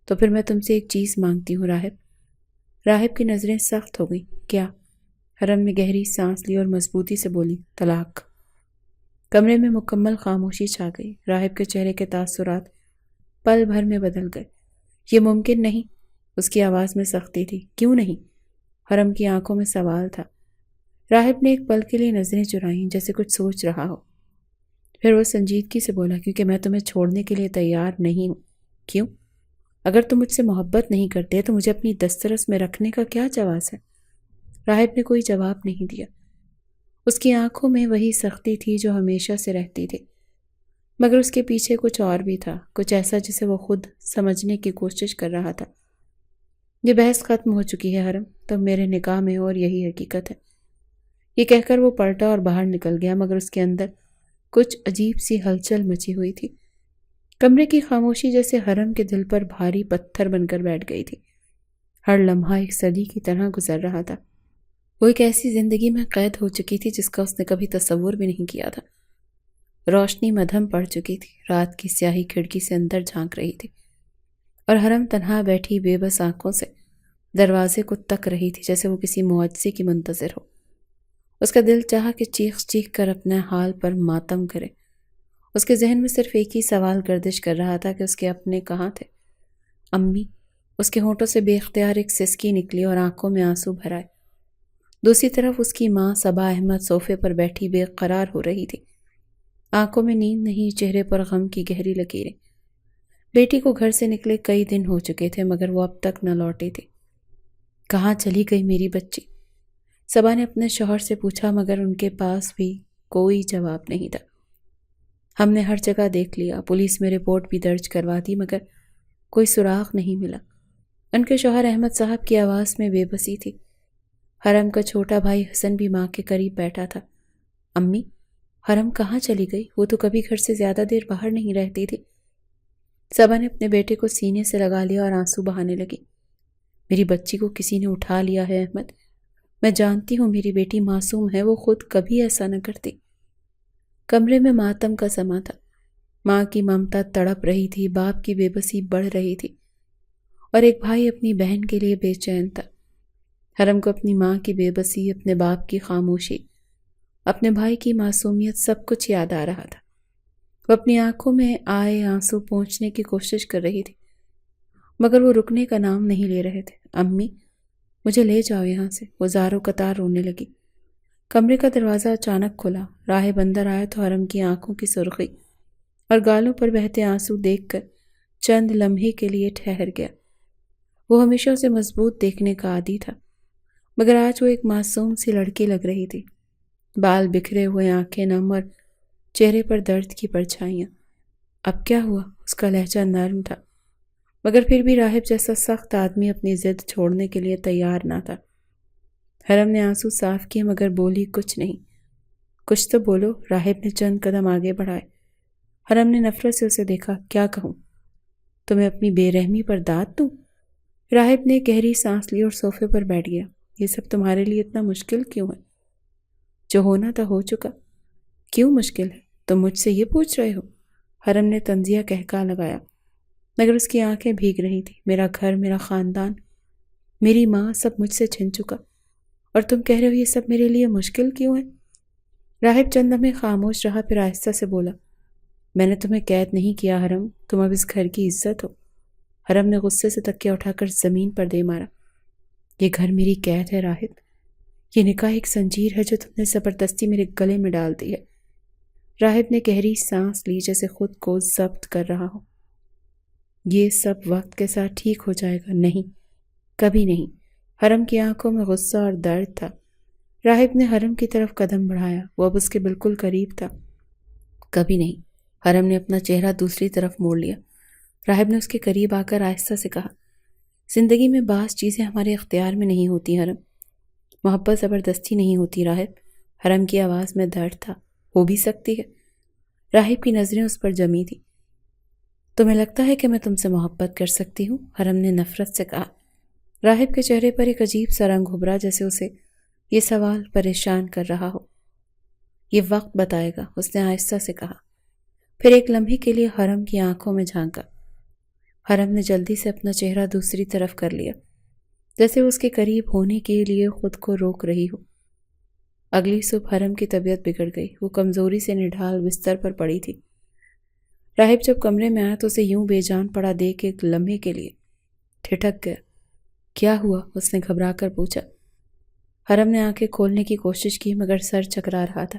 تو پھر میں تم سے ایک چیز مانگتی ہوں راہب۔ راہب کی نظریں سخت ہو گئیں۔ کیا؟ حرم نے گہری سانس لی اور مضبوطی سے بولی، طلاق۔ کمرے میں مکمل خاموشی چھا گئی۔ راہب کے چہرے کے تاثرات پل بھر میں بدل گئے۔ یہ ممکن نہیں، اس کی آواز میں سختی تھی۔ کیوں نہیں؟ حرم کی آنکھوں میں سوال تھا۔ راہب نے ایک پل کے لیے نظریں چرائیں جیسے کچھ سوچ رہا ہو، پھر وہ سنجیدگی سے بولا، کیونکہ میں تمہیں چھوڑنے کے لیے تیار نہیں ہوں۔ کیوں؟ اگر تم مجھ سے محبت نہیں کرتے تو مجھے اپنی دسترس میں رکھنے کا کیا جواز ہے؟ راہب نے کوئی جواب نہیں دیا۔ اس کی آنکھوں میں وہی سختی تھی جو ہمیشہ سے رہتی تھی، مگر اس کے پیچھے کچھ اور بھی تھا، کچھ ایسا جسے وہ خود سمجھنے کی کوشش کر رہا تھا۔ یہ بحث ختم ہو چکی ہے حرم، تم میرے نکاح میں ہو اور یہی حقیقت ہے۔ یہ کہہ کر وہ پلٹا اور باہر نکل گیا، مگر اس کے اندر کچھ عجیب سی ہلچل مچی ہوئی تھی۔ کمرے کی خاموشی جیسے حرم کے دل پر بھاری پتھر بن کر بیٹھ گئی تھی۔ ہر لمحہ ایک صدی کی طرح گزر رہا تھا۔ وہ ایک ایسی زندگی میں قید ہو چکی تھی جس کا اس نے کبھی تصور بھی نہیں کیا تھا۔ روشنی مدھم پڑ چکی تھی، رات کی سیاہی کھڑکی سے اندر جھانک رہی تھی، اور حرم تنہا بیٹھی بے بس آنکھوں سے دروازے کو تک رہی تھی، جیسے وہ کسی معجزے کی منتظر ہو۔ اس کا دل چاہا کہ چیخ چیخ کر اپنے حال پر ماتم کرے۔ اس کے ذہن میں صرف ایک ہی سوال گردش کر رہا تھا کہ اس کے اپنے کہاں تھے؟ امی؟ اس کے ہونٹوں سے بے اختیار ایک سسکی نکلی اور آنکھوں میں آنسو بھر آئے۔ دوسری طرف اس کی ماں صبا احمد صوفے پر بیٹھی بے قرار ہو رہی تھی، آنکھوں میں نیند نہیں، چہرے پر غم کی گہری لکیریں۔ بیٹی کو گھر سے نکلے کئی دن ہو چکے تھے، مگر وہ اب تک نہ لوٹی تھی۔ کہاں چلی گئی میری بچی؟ صبا نے اپنے شوہر سے پوچھا، مگر ان کے پاس بھی کوئی جواب نہیں تھا۔ ہم نے ہر جگہ دیکھ لیا، پولیس میں رپورٹ بھی درج کروا دی، مگر کوئی سراغ نہیں ملا۔ ان کے شوہر احمد صاحب کی آواز میں بے بسی تھی۔ حرم کا چھوٹا بھائی حسن بھی ماں کے قریب بیٹھا تھا۔ امی، حرم کہاں چلی گئی؟ وہ تو کبھی گھر سے زیادہ دیر باہر نہیں رہتی تھی۔ صبا نے اپنے بیٹے کو سینے سے لگا لیا اور آنسو بہانے لگی۔ میری بچی کو کسی نے اٹھا لیا ہے احمد، میں جانتی ہوں میری بیٹی معصوم ہے، وہ خود کبھی ایسا نہ کرتی۔ کمرے میں ماتم کا سما تھا، ماں کی ممتا تڑپ رہی تھی، باپ کی بے بسی بڑھ رہی تھی، اور ایک بھائی اپنی بہن کے لیے بے چین تھا۔ حرم کو اپنی ماں کی بے بسی، اپنے باپ کی خاموشی، اپنے بھائی کی معصومیت، سب کچھ یاد آ رہا تھا۔ وہ اپنی آنکھوں میں آئے آنسو پونچھنے کی کوشش کر رہی تھی، مگر وہ رکنے کا نام نہیں لے رہے تھے۔ امی، مجھے لے جاؤ یہاں سے، وہ زاروں قطار رونے لگی۔ کمرے کا دروازہ اچانک کھلا، راہب اندر آیا تو حرم کی آنکھوں کی سرخی اور گالوں پر بہتے آنسو دیکھ کر چند لمحے کے لیے ٹھہر گیا۔ وہ ہمیشہ اسے مضبوط دیکھنے کا عادی تھا، مگر آج وہ ایک معصوم سی لڑکی لگ رہی تھی، بال بکھرے ہوئے، آنکھیں نم اور چہرے پر درد کی پرچھائیاں۔ اب کیا ہوا؟ اس کا لہجہ نرم تھا، مگر پھر بھی راہب جیسا سخت آدمی اپنی ضد چھوڑنے کے لیے تیار نہ تھا۔ حرم نے آنسو صاف کیے مگر بولی کچھ نہیں۔ کچھ تو بولو، راہب نے چند قدم آگے بڑھائے۔ حرم نے نفرت سے اسے دیکھا۔ کیا کہوں؟ تمہیں اپنی بے رحمی پر داد دوں؟ راہب نے گہری سانس لی اور صوفے پر بیٹھ گیا۔ یہ سب تمہارے لیے اتنا مشکل کیوں ہے؟ جو ہونا تھا ہو چکا۔ کیوں مشکل ہے؟ تم مجھ سے یہ پوچھ رہے ہو؟ حرم نے طنزیہ کہکا لگایا، مگر اس کی آنکھیں بھیگ رہی تھی۔ میرا گھر، میرا خاندان، میری ماں، سب مجھ سے چھن چکا، اور تم کہہ رہے ہو یہ سب میرے لیے مشکل کیوں ہے؟ راہب چند لمحے خاموش رہا، پھر آہستہ سے بولا، میں نے تمہیں قید نہیں کیا حرم، تم اب اس گھر کی عزت ہو۔ حرم نے غصے سے تکیہ اٹھا کر زمین پر دے مارا۔ یہ گھر میری قید ہے راہب، یہ نکاح ایک زنجیر ہے جو تم نے زبردستی میرے گلے میں ڈال دی ہے۔ راہب نے گہری سانس لی، جیسے خود کو ضبط کر رہا ہو۔ یہ سب وقت کے ساتھ ٹھیک ہو جائے گا۔ نہیں، کبھی نہیں۔ حرم کی آنکھوں میں غصہ اور درد تھا۔ راہب نے حرم کی طرف قدم بڑھایا، وہ اب اس کے بالکل قریب تھا۔ کبھی نہیں۔ حرم نے اپنا چہرہ دوسری طرف موڑ لیا۔ راہب نے اس کے قریب آ کر آہستہ سے کہا، زندگی میں بعض چیزیں ہمارے اختیار میں نہیں ہوتی حرم، محبت زبردستی نہیں ہوتی راہب۔ حرم کی آواز میں درد تھا۔ ہو بھی سکتی ہے۔ راہب کی نظریں اس پر جمی تھی۔ تمہیں لگتا ہے کہ میں تم سے محبت کر سکتی ہوں؟ حرم نے نفرت سے کہا۔ راہب کے چہرے پر ایک عجیب سا رنگ ابھرا، جیسے اسے یہ سوال پریشان کر رہا ہو۔ یہ وقت بتائے گا، اس نے آہستہ سے کہا، پھر ایک لمحے کے لیے حرم کی آنکھوں میں جھانکا۔ حرم نے جلدی سے اپنا چہرہ دوسری طرف کر لیا، جیسے اس کے قریب ہونے کے لیے خود کو روک رہی ہو۔ اگلی صبح حرم کی طبیعت بگڑ گئی، وہ کمزوری سے نڈھال بستر پر پڑی تھی۔ راہب جب کمرے میں آیا تو اسے یوں بے جان پڑا دیکھ ایک لمحے کے لیے ٹھٹک گیا۔ کیا ہوا؟ اس نے گھبرا کر پوچھا۔ حرم نے آنکھیں کھولنے کی کوشش کی، مگر سر چکرا رہا تھا۔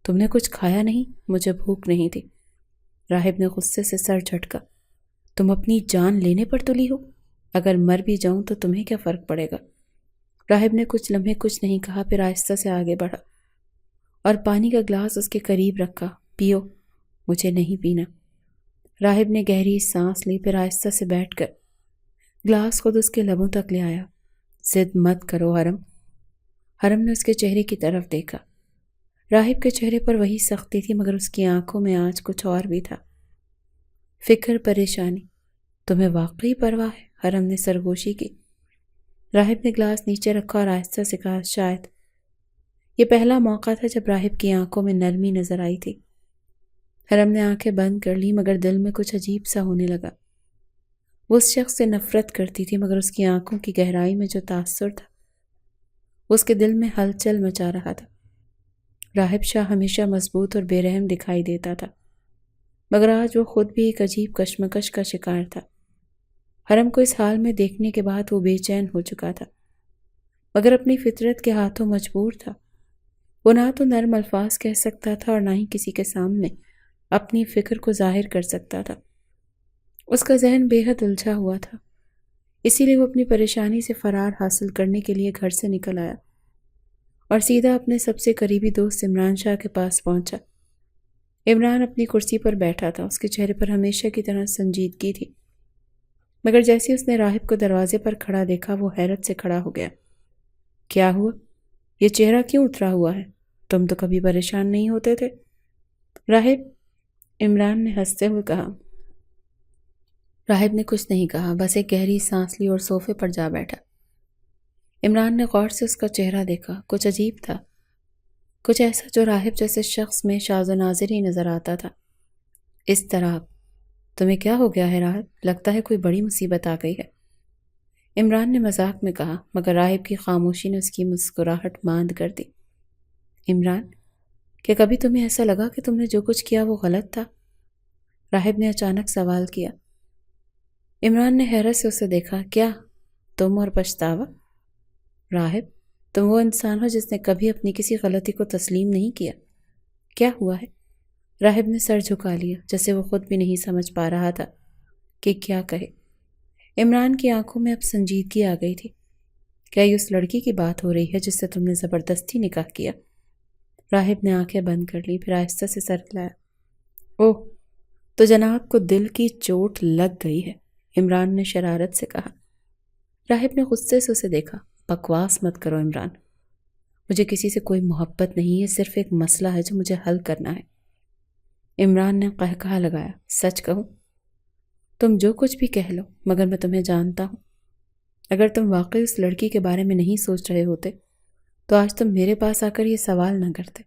تم نے کچھ کھایا نہیں؟ مجھے بھوک نہیں تھی۔ راہب نے غصے سے سر جھٹکا۔ تم اپنی جان لینے پر تلی ہو؟ اگر مر بھی جاؤں تو تمہیں کیا فرق پڑے گا؟ راہب نے کچھ لمحے کچھ نہیں کہا، پھر آہستہ سے آگے بڑھا اور پانی کا گلاس اس کے قریب رکھا۔ پیو۔ مجھے نہیں پینا۔ راہب نے گہری سانس لی، پھر آہستہ سے بیٹھ کر گلاس خود اس کے لبوں تک لے آیا۔ ضد مت کرو حرم۔ حرم نے اس کے چہرے کی طرف دیکھا۔ راہب کے چہرے پر وہی سختی تھی، مگر اس کی آنکھوں میں آج کچھ اور بھی تھا، فکر، پریشانی۔ تمہیں واقعی پرواہ ہے؟ حرم نے سرگوشی کی۔ راہب نے گلاس نیچے رکھا اور آہستہ سے کہا، شاید۔ یہ پہلا موقع تھا جب راہب کی آنکھوں میں نرمی نظر آئی تھی۔ حرم نے آنکھیں بند کر لی مگر دل میں کچھ عجیب سا ہونے لگا۔ وہ اس شخص سے نفرت کرتی تھی مگر اس کی آنکھوں کی گہرائی میں جو تاثر تھا وہ اس کے دل میں ہلچل مچا رہا تھا۔ راہب شاہ ہمیشہ مضبوط اور بے رحم دکھائی دیتا تھا مگر آج وہ خود بھی ایک عجیب کشمکش کا شکار تھا۔ حرم کو اس حال میں دیکھنے کے بعد وہ بے چین ہو چکا تھا مگر اپنی فطرت کے ہاتھوں مجبور تھا۔ وہ نہ تو نرم الفاظ کہہ سکتا تھا اور نہ ہی کسی کے سامنے اپنی فکر کو ظاہر کر سکتا تھا۔ اس کا ذہن بے حد الجھا ہوا تھا، اسی لیے وہ اپنی پریشانی سے فرار حاصل کرنے کے لیے گھر سے نکل آیا اور سیدھا اپنے سب سے قریبی دوست عمران شاہ کے پاس پہنچا۔ عمران اپنی کرسی پر بیٹھا تھا، اس کے چہرے پر ہمیشہ کی طرح سنجیدگی تھی مگر جیسے اس نے راہب کو دروازے پر کھڑا دیکھا وہ حیرت سے کھڑا ہو گیا۔ کیا ہوا؟ یہ چہرہ کیوں اترا ہوا ہے؟ تم تو کبھی پریشان نہیں ہوتے تھے۔ راہب، عمران نے ہنستے ہوئے کہا۔ راہب نے کچھ نہیں کہا، بس ایک گہری سانس لی اور صوفے پر جا بیٹھا۔ عمران نے غور سے اس کا چہرہ دیکھا، کچھ عجیب تھا، کچھ ایسا جو راہب جیسے شخص میں شاذ و نادر ہی نظر آتا تھا۔ اس طرح تمہیں کیا ہو گیا ہے راہب؟ لگتا ہے کوئی بڑی مصیبت آ گئی ہے، عمران نے مذاق میں کہا مگر راہب کی خاموشی نے اس کی مسکراہٹ ماند کر دی۔ عمران، کہ کبھی تمہیں ایسا لگا کہ تم نے جو کچھ کیا وہ غلط تھا؟ راہب نے اچانک سوال کیا۔ عمران نے حیرت سے اسے دیکھا۔ کیا تم اور پچھتاوا؟ راہب، تم وہ انسان ہو جس نے کبھی اپنی کسی غلطی کو تسلیم نہیں کیا۔ کیا ہوا ہے؟ راہب نے سر جھکا لیا جیسے وہ خود بھی نہیں سمجھ پا رہا تھا کہ کیا کہے۔ عمران کی آنکھوں میں اب سنجیدگی آ گئی تھی۔ کیا یہ اس لڑکی کی بات ہو رہی ہے جس سے تم نے زبردستی نکاح کیا؟ راہب نے آنکھیں بند کر لی، پھر آہستہ سے سر ہلایا۔ اوہ، تو جناب کو دل کی چوٹ لگ گئی ہے، عمران نے شرارت سے کہا۔ راہب نے غصے سے اسے دیکھا۔ بکواس مت کرو عمران، مجھے کسی سے کوئی محبت نہیں ہے، صرف ایک مسئلہ ہے جو مجھے حل کرنا ہے۔ عمران نے قہقہہ لگایا۔ سچ کہو، تم جو کچھ بھی کہہ لو مگر میں تمہیں جانتا ہوں۔ اگر تم واقعی اس لڑکی کے بارے میں نہیں سوچ رہے ہوتے تو آج تم میرے پاس آ کر یہ سوال نہ کرتے۔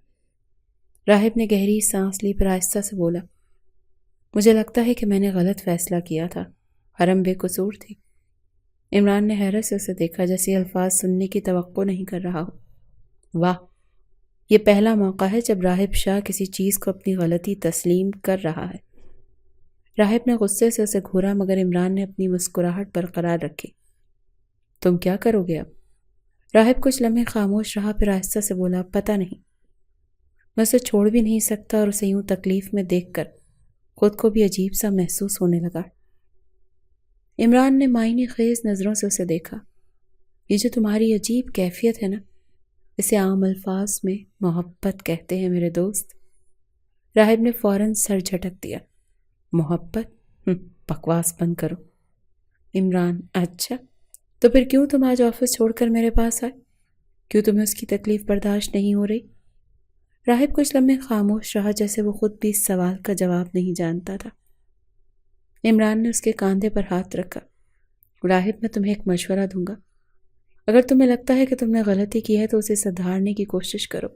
راہب نے گہری سانس لی، پھر آہستہ سے بولا۔ مجھے لگتا ہے کہ میں نے غلط فیصلہ کیا تھا، حرم بے قصور تھی۔ عمران نے حیرت سے اسے دیکھا جیسے الفاظ سننے کی توقع نہیں کر رہا ہو۔ واہ، یہ پہلا موقع ہے جب راہب شاہ کسی چیز کو اپنی غلطی تسلیم کر رہا ہے۔ راہب نے غصے سے اسے گھورا مگر عمران نے اپنی مسکراہٹ برقرار رکھی۔ تم کیا کرو گے اب؟ راہب کچھ لمحے خاموش رہا، پھر آہستہ سے بولا۔ پتہ نہیں، میں اسے چھوڑ بھی نہیں سکتا اور اسے یوں تکلیف میں دیکھ کر خود کو بھی عجیب سا محسوس ہونے لگا۔ عمران نے معنی خیز نظروں سے اسے دیکھا۔ یہ جو تمہاری عجیب کیفیت ہے نا، اسے عام الفاظ میں محبت کہتے ہیں میرے دوست۔ راہب نے فوراً سر جھٹک دیا۔ محبت؟ بکواس بند کرو۔ عمران، اچھا تو پھر کیوں تم آج آفس چھوڑ کر میرے پاس آئے؟ کیوں تمہیں اس کی تکلیف برداشت نہیں ہو رہی؟ راہب کچھ لمحے خاموش رہا جیسے وہ خود بھی اس سوال کا جواب نہیں جانتا تھا۔ عمران نے اس کے کاندھے پر ہاتھ رکھا۔ راہب، میں تمہیں ایک مشورہ دوں گا، اگر تمہیں لگتا ہے کہ تم نے غلطی کی ہے تو اسے سدھارنے کی کوشش کرو۔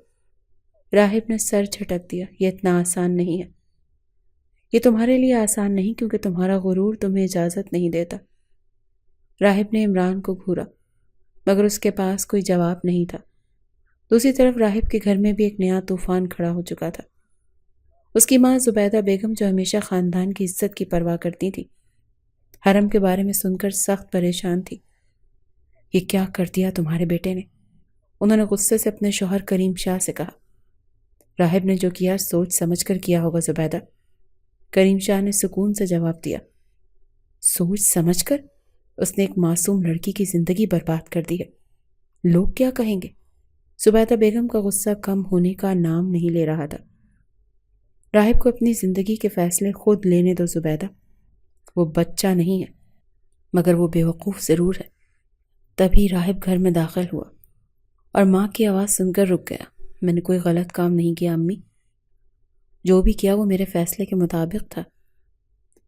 راہب نے سر جھٹک دیا۔ یہ اتنا آسان نہیں ہے، یہ تمہارے لیے آسان نہیں کیونکہ تمہارا غرور تمہیں اجازت نہیں دیتا۔ راہب نے عمران کو گھورا مگر اس کے پاس کوئی جواب نہیں تھا۔ دوسری طرف راہب کے گھر میں بھی ایک نیا طوفان کھڑا ہو چکا تھا۔ اس کی ماں زبیدہ بیگم جو ہمیشہ خاندان کی عزت کی پرواہ کرتی تھی، حرم کے بارے میں سن کر سخت پریشان تھی۔ یہ کیا کر دیا تمہارے بیٹے نے؟ انہوں نے غصے سے اپنے شوہر کریم شاہ سے کہا۔ راہب نے جو کیا سوچ سمجھ کر کیا ہوگا زبیدہ، کریم شاہ نے سکون سے جواب دیا۔ سوچ سمجھ کر؟ اس نے ایک معصوم لڑکی کی زندگی برباد کر دی ہے، لوگ کیا کہیں گے؟ زبیدہ بیگم کا غصہ کم ہونے کا نام نہیں لے رہا تھا۔ راہب کو اپنی زندگی کے فیصلے خود لینے دو زبیدہ، وہ بچہ نہیں ہے مگر وہ بیوقوف ضرور ہے۔ تبھی راہب گھر میں داخل ہوا اور ماں کی آواز سن کر رک گیا۔ میں نے کوئی غلط کام نہیں کیا امی، جو بھی کیا وہ میرے فیصلے کے مطابق تھا۔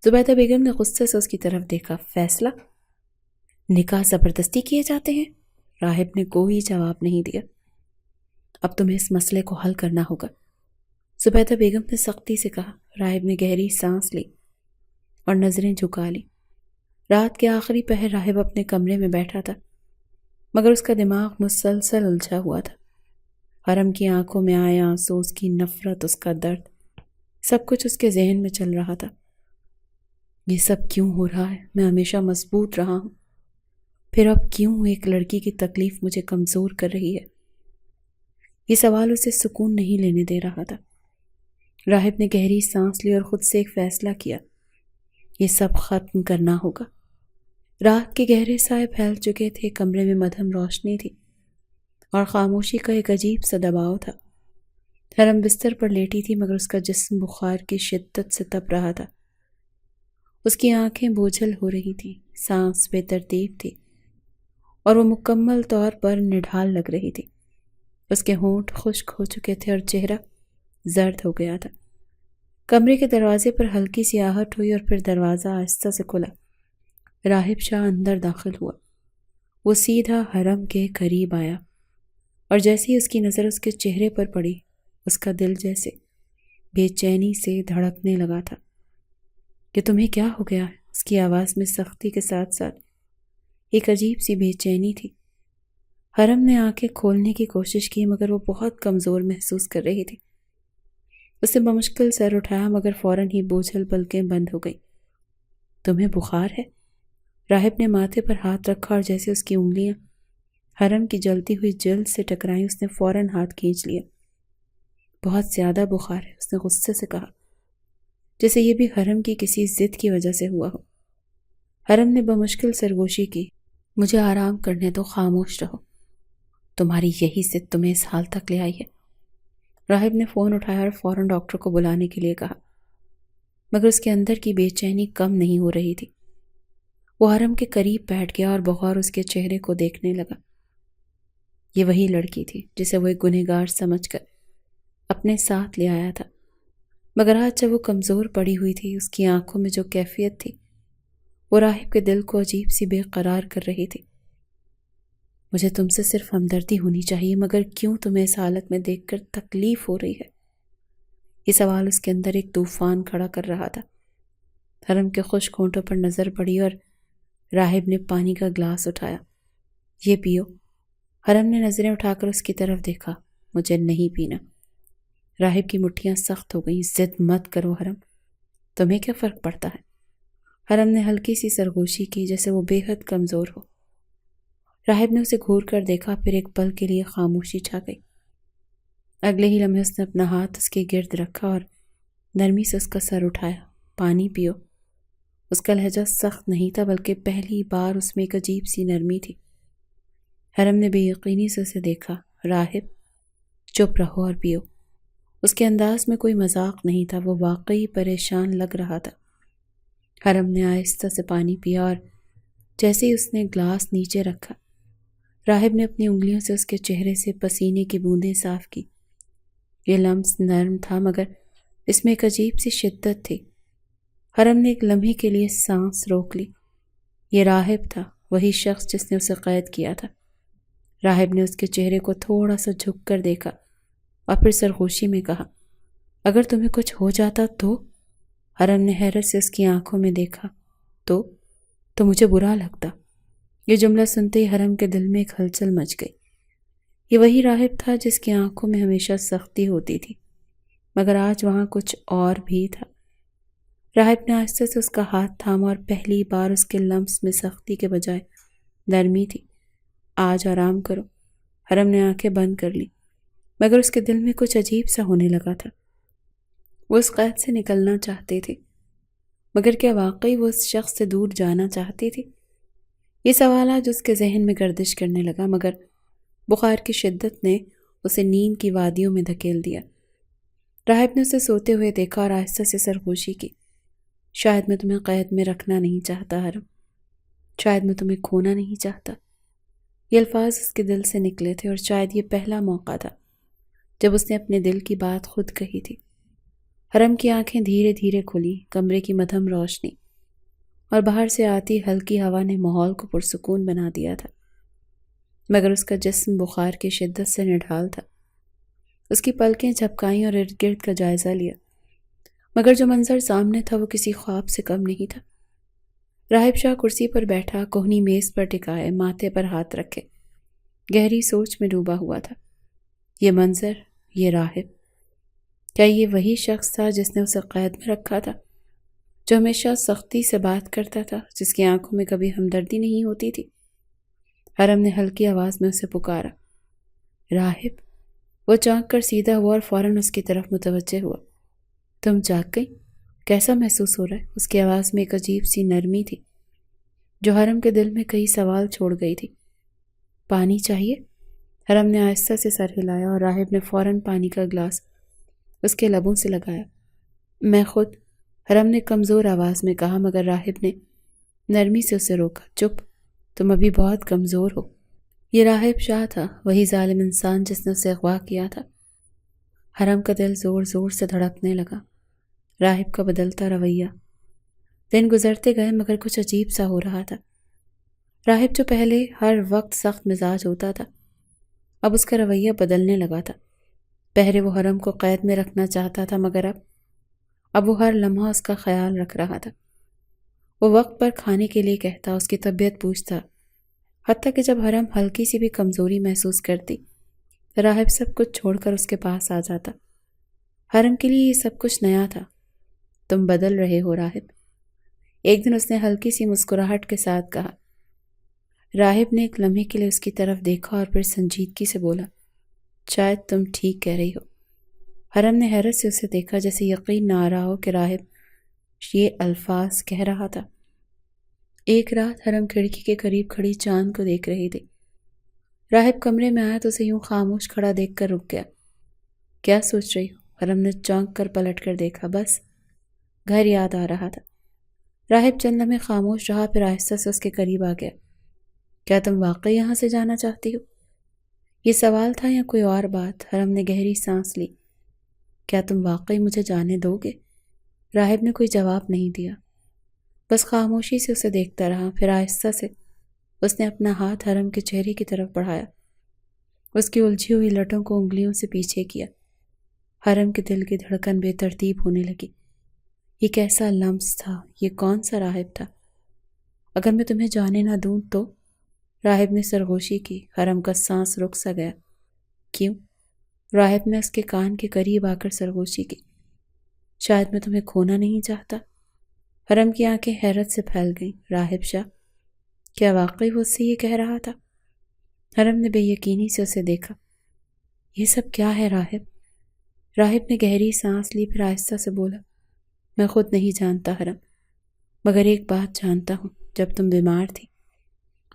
زبیدہ بیگم نے غصے سے اس کی طرف دیکھا۔ فیصلہ؟ نکاح زبردستی کیے جاتے ہیں؟ راہب نے کوئی جواب نہیں دیا۔ اب تمہیں اس مسئلے کو حل کرنا ہوگا۔ زبیدہ بیگم نے سختی سے کہا۔ راہب نے گہری سانس لی اور نظریں جھکا لی۔ رات کے آخری پہر راہب اپنے کمرے میں بیٹھا تھا، مگر اس کا دماغ مسلسل الجھا ہوا تھا۔ حرم کی آنکھوں میں آئے آنسو، اس کی نفرت، اس کا درد، سب کچھ اس کے ذہن میں چل رہا تھا۔ یہ سب کیوں ہو رہا ہے؟ میں ہمیشہ مضبوط رہا ہوں، پھر اب کیوں ایک لڑکی کی تکلیف مجھے کمزور کر رہی ہے؟ یہ سوال اسے سکون نہیں لینے دے رہا تھا۔ راہب نے گہری سانس لی اور خود سے ایک فیصلہ کیا، یہ سب ختم کرنا ہوگا۔ رات کے گہرے سائے پھیل چکے تھے، کمرے میں مدھم روشنی تھی اور خاموشی کا ایک عجیب سا دباؤ تھا۔ حرم بستر پر لیٹی تھی، مگر اس کا جسم بخار کی شدت سے تپ رہا تھا۔ اس کی آنکھیں بوجھل ہو رہی تھی، سانس بے ترتیب تھی اور وہ مکمل طور پر نڈھال لگ رہی تھی۔ اس کے ہونٹ خشک ہو چکے تھے اور چہرہ زرد ہو گیا تھا۔ کمرے کے دروازے پر ہلکی سی آہٹ ہوئی اور پھر دروازہ آہستہ سے کھلا۔ راہب شاہ اندر داخل ہوا۔ وہ سیدھا حرم کے قریب آیا اور جیسے ہی اس کی نظر اس کے چہرے پر پڑی، اس کا دل جیسے بے چینی سے دھڑکنے لگا تھا۔ کہ تمہیں کیا ہو گیا ہے؟ اس کی آواز میں سختی کے ساتھ ساتھ ایک عجیب سی بے چینی تھی۔ حرم نے آنکھیں کھولنے کی کوشش کی، مگر وہ بہت کمزور محسوس کر رہی تھی۔ اس نے بمشکل سر اٹھایا، مگر فوراً ہی بوجھل پلکیں بند ہو گئیں۔ تمہیں بخار ہے؟ راہب نے ماتھے پر ہاتھ رکھا اور جیسے اس کی انگلیاں حرم کی جلتی ہوئی جلد سے ٹکرائیں، اس نے فوراً ہاتھ کھینچ لیا۔ بہت زیادہ بخار ہے، اس نے غصے سے کہا، جیسے یہ بھی حرم کی کسی ضد کی وجہ سے ہوا ہو۔ حرم نے بمشکل سرگوشی کی۔ مجھے آرام کرنے دو، خاموش رہو۔ تمہاری یہی ضد تمہیں اس حال تک لے آئی ہے۔ راہب نے فون اٹھایا اور فوراً ڈاکٹر کو بلانے کے لیے کہا، مگر اس کے اندر کی بے چینی کم نہیں ہو رہی تھی۔ وہ حرم کے قریب بیٹھ گیا اور بغور اس کے چہرے کو دیکھنے لگا۔ یہ وہی لڑکی تھی جسے وہ ایک گنہگار سمجھ کر اپنے ساتھ لے آیا تھا، مگر آج جب وہ کمزور پڑی ہوئی تھی، اس کی آنکھوں میں جو کیفیت تھی وہ راہب کے دل کو عجیب سی بے قرار کر رہی تھی۔ مجھے تم سے صرف ہمدردی ہونی چاہیے، مگر کیوں تمہیں اس حالت میں دیکھ کر تکلیف ہو رہی ہے؟ یہ سوال اس کے اندر ایک طوفان کھڑا کر رہا تھا۔ حرم کے خشک ہونٹوں پر نظر پڑی اور راہب نے پانی کا گلاس اٹھایا۔ یہ پیو۔ حرم نے نظریں اٹھا کر اس کی طرف دیکھا۔ مجھے نہیں پینا۔ راہب کی مٹھیاں سخت ہو گئیں۔ ضد مت کرو حرم، تمہیں کیا فرق پڑتا ہے؟ حرم نے ہلکی سی سرگوشی کی، جیسے وہ بے حد کمزور ہو۔ راہب نے اسے گھور کر دیکھا، پھر ایک پل کے لیے خاموشی چھا گئی۔ اگلے ہی لمحے اس نے اپنا ہاتھ اس کے گرد رکھا اور نرمی سے اس کا سر اٹھایا۔ پانی پیو۔ اس کا لہجہ سخت نہیں تھا، بلکہ پہلی بار اس میں ایک عجیب سی نرمی تھی۔ حرم نے بے یقینی سے اسے دیکھا۔ راہب، چپ رہو اور پیو۔ اس کے انداز میں کوئی مذاق نہیں تھا، وہ واقعی پریشان لگ رہا تھا۔ حرم نے آہستہ سے پانی پیا اور جیسے ہی اس نے گلاس نیچے رکھا، راہب نے اپنی انگلیوں سے اس کے چہرے سے پسینے کی بوندیں صاف کی۔ یہ لمس نرم تھا، مگر اس میں ایک عجیب سی شدت تھی۔ حرم نے ایک لمحے کے لیے سانس روک لی۔ یہ راہب تھا، وہی شخص جس نے اسے قید کیا تھا۔ راہب نے اس کے چہرے کو تھوڑا سا جھک کر دیکھا اور پھر سرگوشی میں کہا، اگر تمہیں کچھ ہو جاتا تو؟ حرم نے حیرت سے اس کی آنکھوں میں دیکھا۔ تو مجھے برا لگتا۔ یہ جملہ سنتے ہی حرم کے دل میں ایک ہلچل مچ گئی۔ یہ وہی راہب تھا جس کی آنکھوں میں ہمیشہ سختی ہوتی تھی، مگر آج وہاں کچھ اور بھی تھا۔ راہب نے آہستہ سے اس کا ہاتھ تھاما اور پہلی بار اس کے لمس میں سختی کے بجائے نرمی تھی۔ آج آرام کرو۔ حرم نے آنکھیں بند کر لی، مگر اس کے دل میں کچھ عجیب سا ہونے لگا تھا۔ وہ اس قید سے نکلنا چاہتے تھے، مگر کیا واقعی وہ اس شخص سے دور جانا چاہتی تھی؟ یہ سوال آج اس کے ذہن میں گردش کرنے لگا، مگر بخار کی شدت نے اسے نیند کی وادیوں میں دھکیل دیا۔ راہب نے اسے سوتے ہوئے دیکھا اور آہستہ سے سرگوشی کی۔ شاید میں تمہیں قید میں رکھنا نہیں چاہتا حرم، شاید میں تمہیں کھونا نہیں چاہتا۔ یہ الفاظ اس کے دل سے نکلے تھے اور شاید یہ پہلا موقع تھا جب اس نے اپنے دل کی بات خود کہی تھی۔ حرم کی آنکھیں دھیرے دھیرے کھلی۔ کمرے کی مدھم روشنی اور باہر سے آتی ہلکی ہوا نے ماحول کو پرسکون بنا دیا تھا، مگر اس کا جسم بخار کی شدت سے نڈھال تھا۔ اس کی پلکیں جھپکائیں اور ارد گرد کا جائزہ لیا، مگر جو منظر سامنے تھا وہ کسی خواب سے کم نہیں تھا۔ راہب شاہ کرسی پر بیٹھا، کوہنی میز پر ٹکائے، ماتھے پر ہاتھ رکھے، گہری سوچ میں ڈوبا ہوا تھا۔ یہ منظر، یہ راہب، کیا یہ وہی شخص تھا جس نے اسے قید میں رکھا تھا، جو ہمیشہ سختی سے بات کرتا تھا، جس کی آنکھوں میں کبھی ہمدردی نہیں ہوتی تھی؟ حرم نے ہلکی آواز میں اسے پکارا، راہب۔ وہ چونک کر سیدھا ہوا اور فوراً اس کی طرف متوجہ ہوا۔ تم جاگ گئی؟ کیسا محسوس ہو رہا ہے؟ اس کی آواز میں ایک عجیب سی نرمی تھی جو حرم کے دل میں کئی سوال چھوڑ گئی تھی۔ پانی چاہیے؟ حرم نے آہستہ سے سر ہلایا اور راہب نے فوراً پانی کا گلاس اس کے لبوں سے لگایا۔ میں خود، حرم نے کمزور آواز میں کہا، مگر راہب نے نرمی سے اسے روکا۔ چپ، تم ابھی بہت کمزور ہو۔ یہ راہب شاہ تھا، وہی ظالم انسان جس نے اسے اغوا کیا تھا۔ حرم کا دل زور زور سے دھڑکنے لگا۔ راہب کا بدلتا رویہ، دن گزرتے گئے مگر کچھ عجیب سا ہو رہا تھا۔ راہب جو پہلے ہر وقت سخت مزاج ہوتا تھا، اب اس کا رویہ بدلنے لگا تھا۔ پہلے وہ حرم کو قید میں رکھنا چاہتا تھا، مگر اب وہ ہر لمحہ اس کا خیال رکھ رہا تھا۔ وہ وقت پر کھانے کے لیے کہتا، اس کی طبیعت پوچھتا، حتیٰ کہ جب حرم ہلکی سی بھی کمزوری محسوس کرتی، راہب سب کچھ چھوڑ کر اس کے پاس آ جاتا۔ حرم کے لیے یہ سب کچھ نیا تھا۔ تم بدل رہے ہو راہب، ایک دن اس نے ہلکی سی مسکراہٹ کے ساتھ کہا۔ راہب نے ایک لمحے کے لیے اس کی طرف دیکھا اور پھر سنجیدگی سے بولا، شاید تم ٹھیک کہہ رہی ہو۔ حرم نے حیرت سے اسے دیکھا، جیسے یقین نہ آ رہا ہو کہ راہب یہ الفاظ کہہ رہا تھا۔ ایک رات حرم کھڑکی کے قریب کھڑی چاند کو دیکھ رہی تھی۔ راہب کمرے میں آیا تو اسے یوں خاموش کھڑا دیکھ کر رک گیا۔ کیا سوچ رہی ہو؟ حرم نے چونک کر پلٹ کر دیکھا۔ بس گھر یاد آ رہا تھا۔ راہب چند لمحے خاموش رہا، پھر آہستہ سے اس کے قریب آ گیا۔ کیا تم واقعی یہاں سے جانا چاہتی ہو؟ یہ سوال تھا یا کوئی اور بات؟ حرم نے گہری سانس لی۔ کیا تم واقعی مجھے جانے دو گے؟ راہب نے کوئی جواب نہیں دیا، بس خاموشی سے اسے دیکھتا رہا۔ پھر آہستہ سے اس نے اپنا ہاتھ حرم کے چہرے کی طرف بڑھایا، اس کی الجھی ہوئی لٹوں کو انگلیوں سے پیچھے کیا۔ حرم کے دل کی دھڑکن بے ترتیب ہونے لگی۔ یہ کیسا لمس تھا؟ یہ کون سا راہب تھا؟ اگر میں تمہیں جانے نہ دوں تو؟ راہب نے سرگوشی کی۔ حرم کا سانس رک سا گیا۔ کیوں؟ راہب نے اس کے کان کے قریب آ کر سرگوشی کی۔ شاید میں تمہیں کھونا نہیں چاہتا۔ حرم کی آنکھیں حیرت سے پھیل گئیں۔ راہب شاہ، کیا واقعی وہ اس سے یہ کہہ رہا تھا؟ حرم نے بے یقینی سے اسے دیکھا۔ یہ سب کیا ہے راہب؟ راہب نے گہری سانس لی، پھر آہستہ سے بولا، میں خود نہیں جانتا حرم، مگر ایک بات جانتا ہوں، جب تم بیمار تھی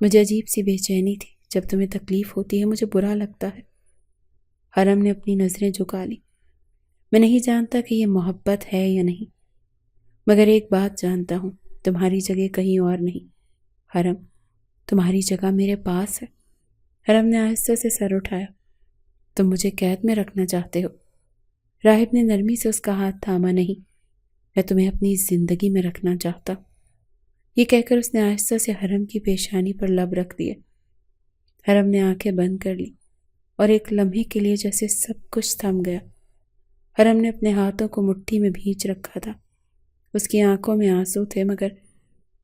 مجھے عجیب سی بے چینی تھی۔ جب تمہیں تکلیف ہوتی ہے مجھے برا لگتا ہے۔ حرم نے اپنی نظریں جھکا لی۔ میں نہیں جانتا کہ یہ محبت ہے یا نہیں، مگر ایک بات جانتا ہوں، تمہاری جگہ کہیں اور نہیں۔ حرم، تمہاری جگہ میرے پاس ہے۔ حرم نے آہستہ سے سر اٹھایا۔ تم مجھے قید میں رکھنا چاہتے ہو؟ راہب نے نرمی سے اس کا ہاتھ تھاما۔ نہیں، میں تمہیں اپنی زندگی میں رکھنا چاہتا ہوں۔ یہ کہہ کر اس نے آہستہ سے حرم کی پیشانی پر لب رکھ دیے۔ حرم نے آنکھیں بند کر لی اور ایک لمحے کے لیے جیسے سب کچھ تھم گیا۔ حرم نے اپنے ہاتھوں کو مٹھی میں بھینچ رکھا تھا۔ اس کی آنکھوں میں آنسو تھے، مگر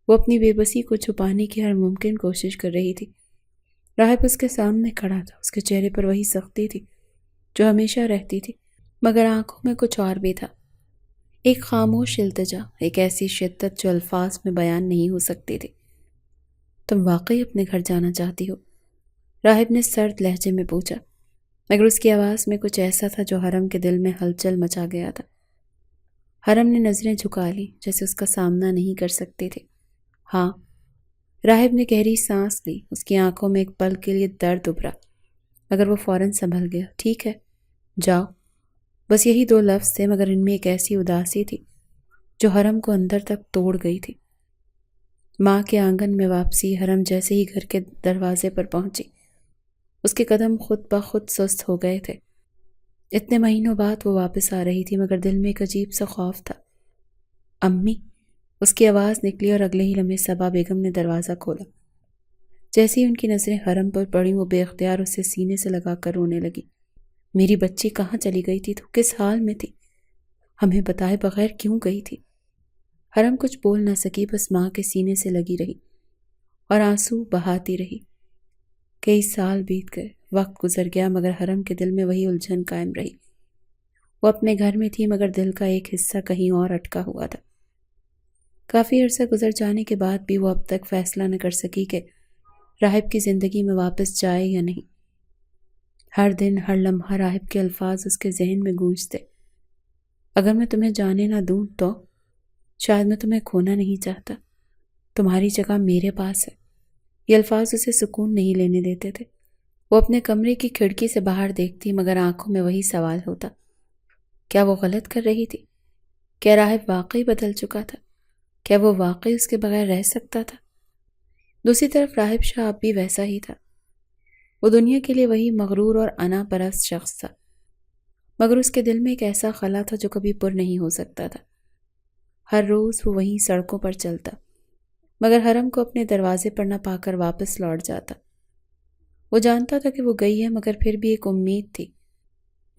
وہ اپنی بے بسی کو چھپانے کی ہر ممکن کوشش کر رہی تھی۔ راہب اس کے سامنے کھڑا تھا، اس کے چہرے پر وہی سختی تھی جو ہمیشہ رہتی تھی، مگر آنکھوں میں کچھ اور بھی تھا، ایک خاموش التجا، ایک ایسی شدت جو الفاظ میں بیان نہیں ہو سکتی تھی۔ تم واقعی اپنے گھر جانا چاہتی ہو؟ راہب نے سرد لہجے میں پوچھا، مگر اس کی آواز میں کچھ ایسا تھا جو حرم کے دل میں ہلچل مچا گیا تھا۔ حرم نے نظریں جھکا لی، جیسے اس کا سامنا نہیں کر سکتے تھے۔ ہاں۔ راہب نے گہری سانس لی، اس کی آنکھوں میں ایک پل کے لیے درد ابھرا، مگر وہ فوراً سنبھل گیا۔ ٹھیک ہے، جاؤ۔ بس یہی دو لفظ تھے، مگر ان میں ایک ایسی اداسی تھی جو حرم کو اندر تک توڑ گئی تھی۔ ماں کے آنگن میں واپسی۔ حرم جیسے ہی گھر کے دروازے پر پہنچی، اس کے قدم خود بخود سست ہو گئے تھے۔ اتنے مہینوں بعد وہ واپس آ رہی تھی، مگر دل میں ایک عجیب سا خوف تھا۔ امی، اس کی آواز نکلی اور اگلے ہی لمحے صبا بیگم نے دروازہ کھولا۔ جیسے ہی ان کی نظریں حرم پر پڑی، وہ بے اختیار اسے سینے سے لگا کر رونے لگی۔ میری بچی کہاں چلی گئی تھی؟ تو کس حال میں تھی؟ ہمیں بتائے بغیر کیوں گئی تھی؟ حرم کچھ بول نہ سکی، بس ماں کے سینے سے لگی رہی اور آنسو بہاتی رہی۔ کئی سال بیت گئے، وقت گزر گیا، مگر حرم کے دل میں وہی الجھن قائم رہی۔ وہ اپنے گھر میں تھی مگر دل کا ایک حصہ کہیں اور اٹکا ہوا تھا۔ کافی عرصہ گزر جانے کے بعد بھی وہ اب تک فیصلہ نہ کر سکی کہ راہب کی زندگی میں واپس جائے یا نہیں۔ ہر دن ہر لمحہ راہب کے الفاظ اس کے ذہن میں گونجتے۔ اگر میں تمہیں جانے نہ دوں تو شاید میں تمہیں کھونا نہیں چاہتا، تمہاری جگہ میرے پاس ہے۔ یہ الفاظ اسے سکون نہیں لینے دیتے تھے۔ وہ اپنے کمرے کی کھڑکی سے باہر دیکھتی مگر آنکھوں میں وہی سوال ہوتا، کیا وہ غلط کر رہی تھی؟ کیا راہب واقعی بدل چکا تھا؟ کیا وہ واقعی اس کے بغیر رہ سکتا تھا؟ دوسری طرف راہب شاہ اب بھی ویسا ہی تھا۔ وہ دنیا کے لیے وہی مغرور اور انا پرست شخص تھا، مگر اس کے دل میں ایک ایسا خلا تھا جو کبھی پر نہیں ہو سکتا تھا۔ ہر روز وہ وہیں سڑکوں پر چلتا مگر حرم کو اپنے دروازے پر نہ پا کر واپس لوٹ جاتا۔ وہ جانتا تھا کہ وہ گئی ہے مگر پھر بھی ایک امید تھی،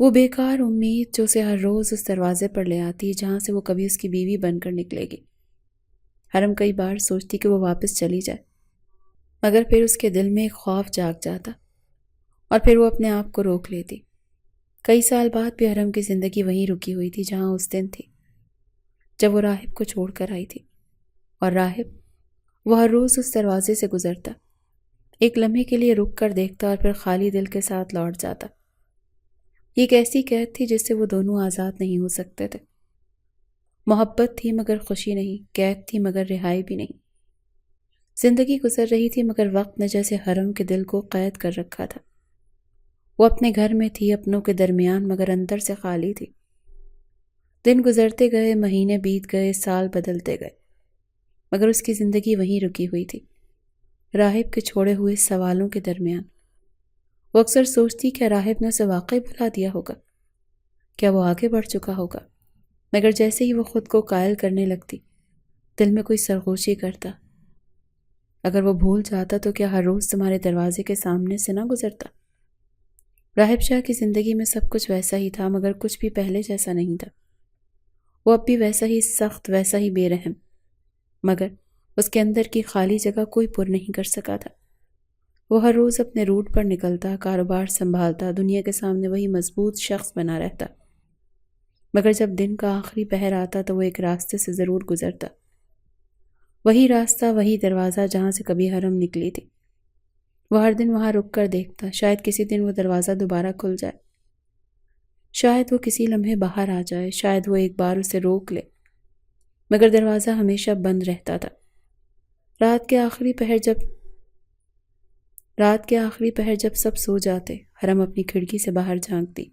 وہ بیکار امید جو اسے ہر روز اس دروازے پر لے آتی جہاں سے وہ کبھی اس کی بیوی بن کر نکلے گی۔ حرم کئی بار سوچتی کہ وہ واپس چلی جائے مگر پھر اس کے دل میں ایک خوف جاگ جاتا اور پھر وہ اپنے آپ کو روک لیتی۔ کئی سال بعد بھی حرم کی زندگی وہیں رکی ہوئی تھی جہاں اس دن تھی جب وہ راہب کو چھوڑ کر آئی تھی، اور راہب وہ ہر روز اس دروازے سے گزرتا، ایک لمحے کے لیے رک کر دیکھتا اور پھر خالی دل کے ساتھ لوٹ جاتا۔ یہ ایک ایسی قید تھی جس سے وہ دونوں آزاد نہیں ہو سکتے تھے۔ محبت تھی مگر خوشی نہیں، قید تھی مگر رہائی بھی نہیں۔ زندگی گزر رہی تھی مگر وقت نے جیسے حرم کے دل کو قید کر رکھا تھا۔ وہ اپنے گھر میں تھی، اپنوں کے درمیان، مگر اندر سے خالی تھی۔ دن گزرتے گئے، مہینے بیت گئے، سال بدلتے گئے، مگر اس کی زندگی وہیں رکی ہوئی تھی، راہب کے چھوڑے ہوئے سوالوں کے درمیان۔ وہ اکثر سوچتی کہ راہب نے اسے واقعی بھلا دیا ہوگا، کیا وہ آگے بڑھ چکا ہوگا؟ مگر جیسے ہی وہ خود کو قائل کرنے لگتی، دل میں کوئی سرگوشی کرتا، اگر وہ بھول جاتا تو کیا ہر روز تمہارے دروازے کے سامنے سے نہ گزرتا؟ راہب شاہ کی زندگی میں سب کچھ ویسا ہی تھا مگر کچھ بھی پہلے جیسا نہیں تھا۔ وہ اب بھی ویسا ہی سخت، ویسا ہی بے رحم، مگر اس کے اندر کی خالی جگہ کوئی پر نہیں کر سکا تھا۔ وہ ہر روز اپنے روٹ پر نکلتا، کاروبار سنبھالتا، دنیا کے سامنے وہی مضبوط شخص بنا رہتا، مگر جب دن کا آخری پہر آتا تو وہ ایک راستے سے ضرور گزرتا، وہی راستہ، وہی دروازہ جہاں سے کبھی حرم نکلی تھی۔ وہ ہر دن وہاں رک کر دیکھتا، شاید کسی دن وہ دروازہ دوبارہ کھل جائے، شاید وہ کسی لمحے باہر آ جائے، شاید وہ ایک بار اسے روک لے، مگر دروازہ ہمیشہ بند رہتا تھا۔ رات کے آخری پہر جب سب سو جاتے، حرم اپنی کھڑکی سے باہر جھانکتی۔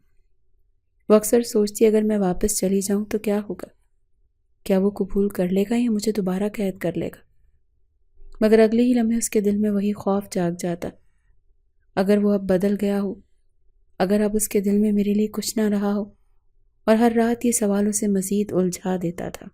وہ اکثر سوچتی اگر میں واپس چلی جاؤں تو کیا ہوگا؟ کیا وہ قبول کر لے گا یا مجھے دوبارہ قید کر لے گا؟ مگر اگلے ہی لمحے اس کے دل میں وہی خوف جاگ جاتا، اگر وہ اب بدل گیا ہو، اگر اب اس کے دل میں میرے لیے کچھ نہ رہا ہو، اور ہر رات یہ سوال اسے مزید الجھا دیتا تھا۔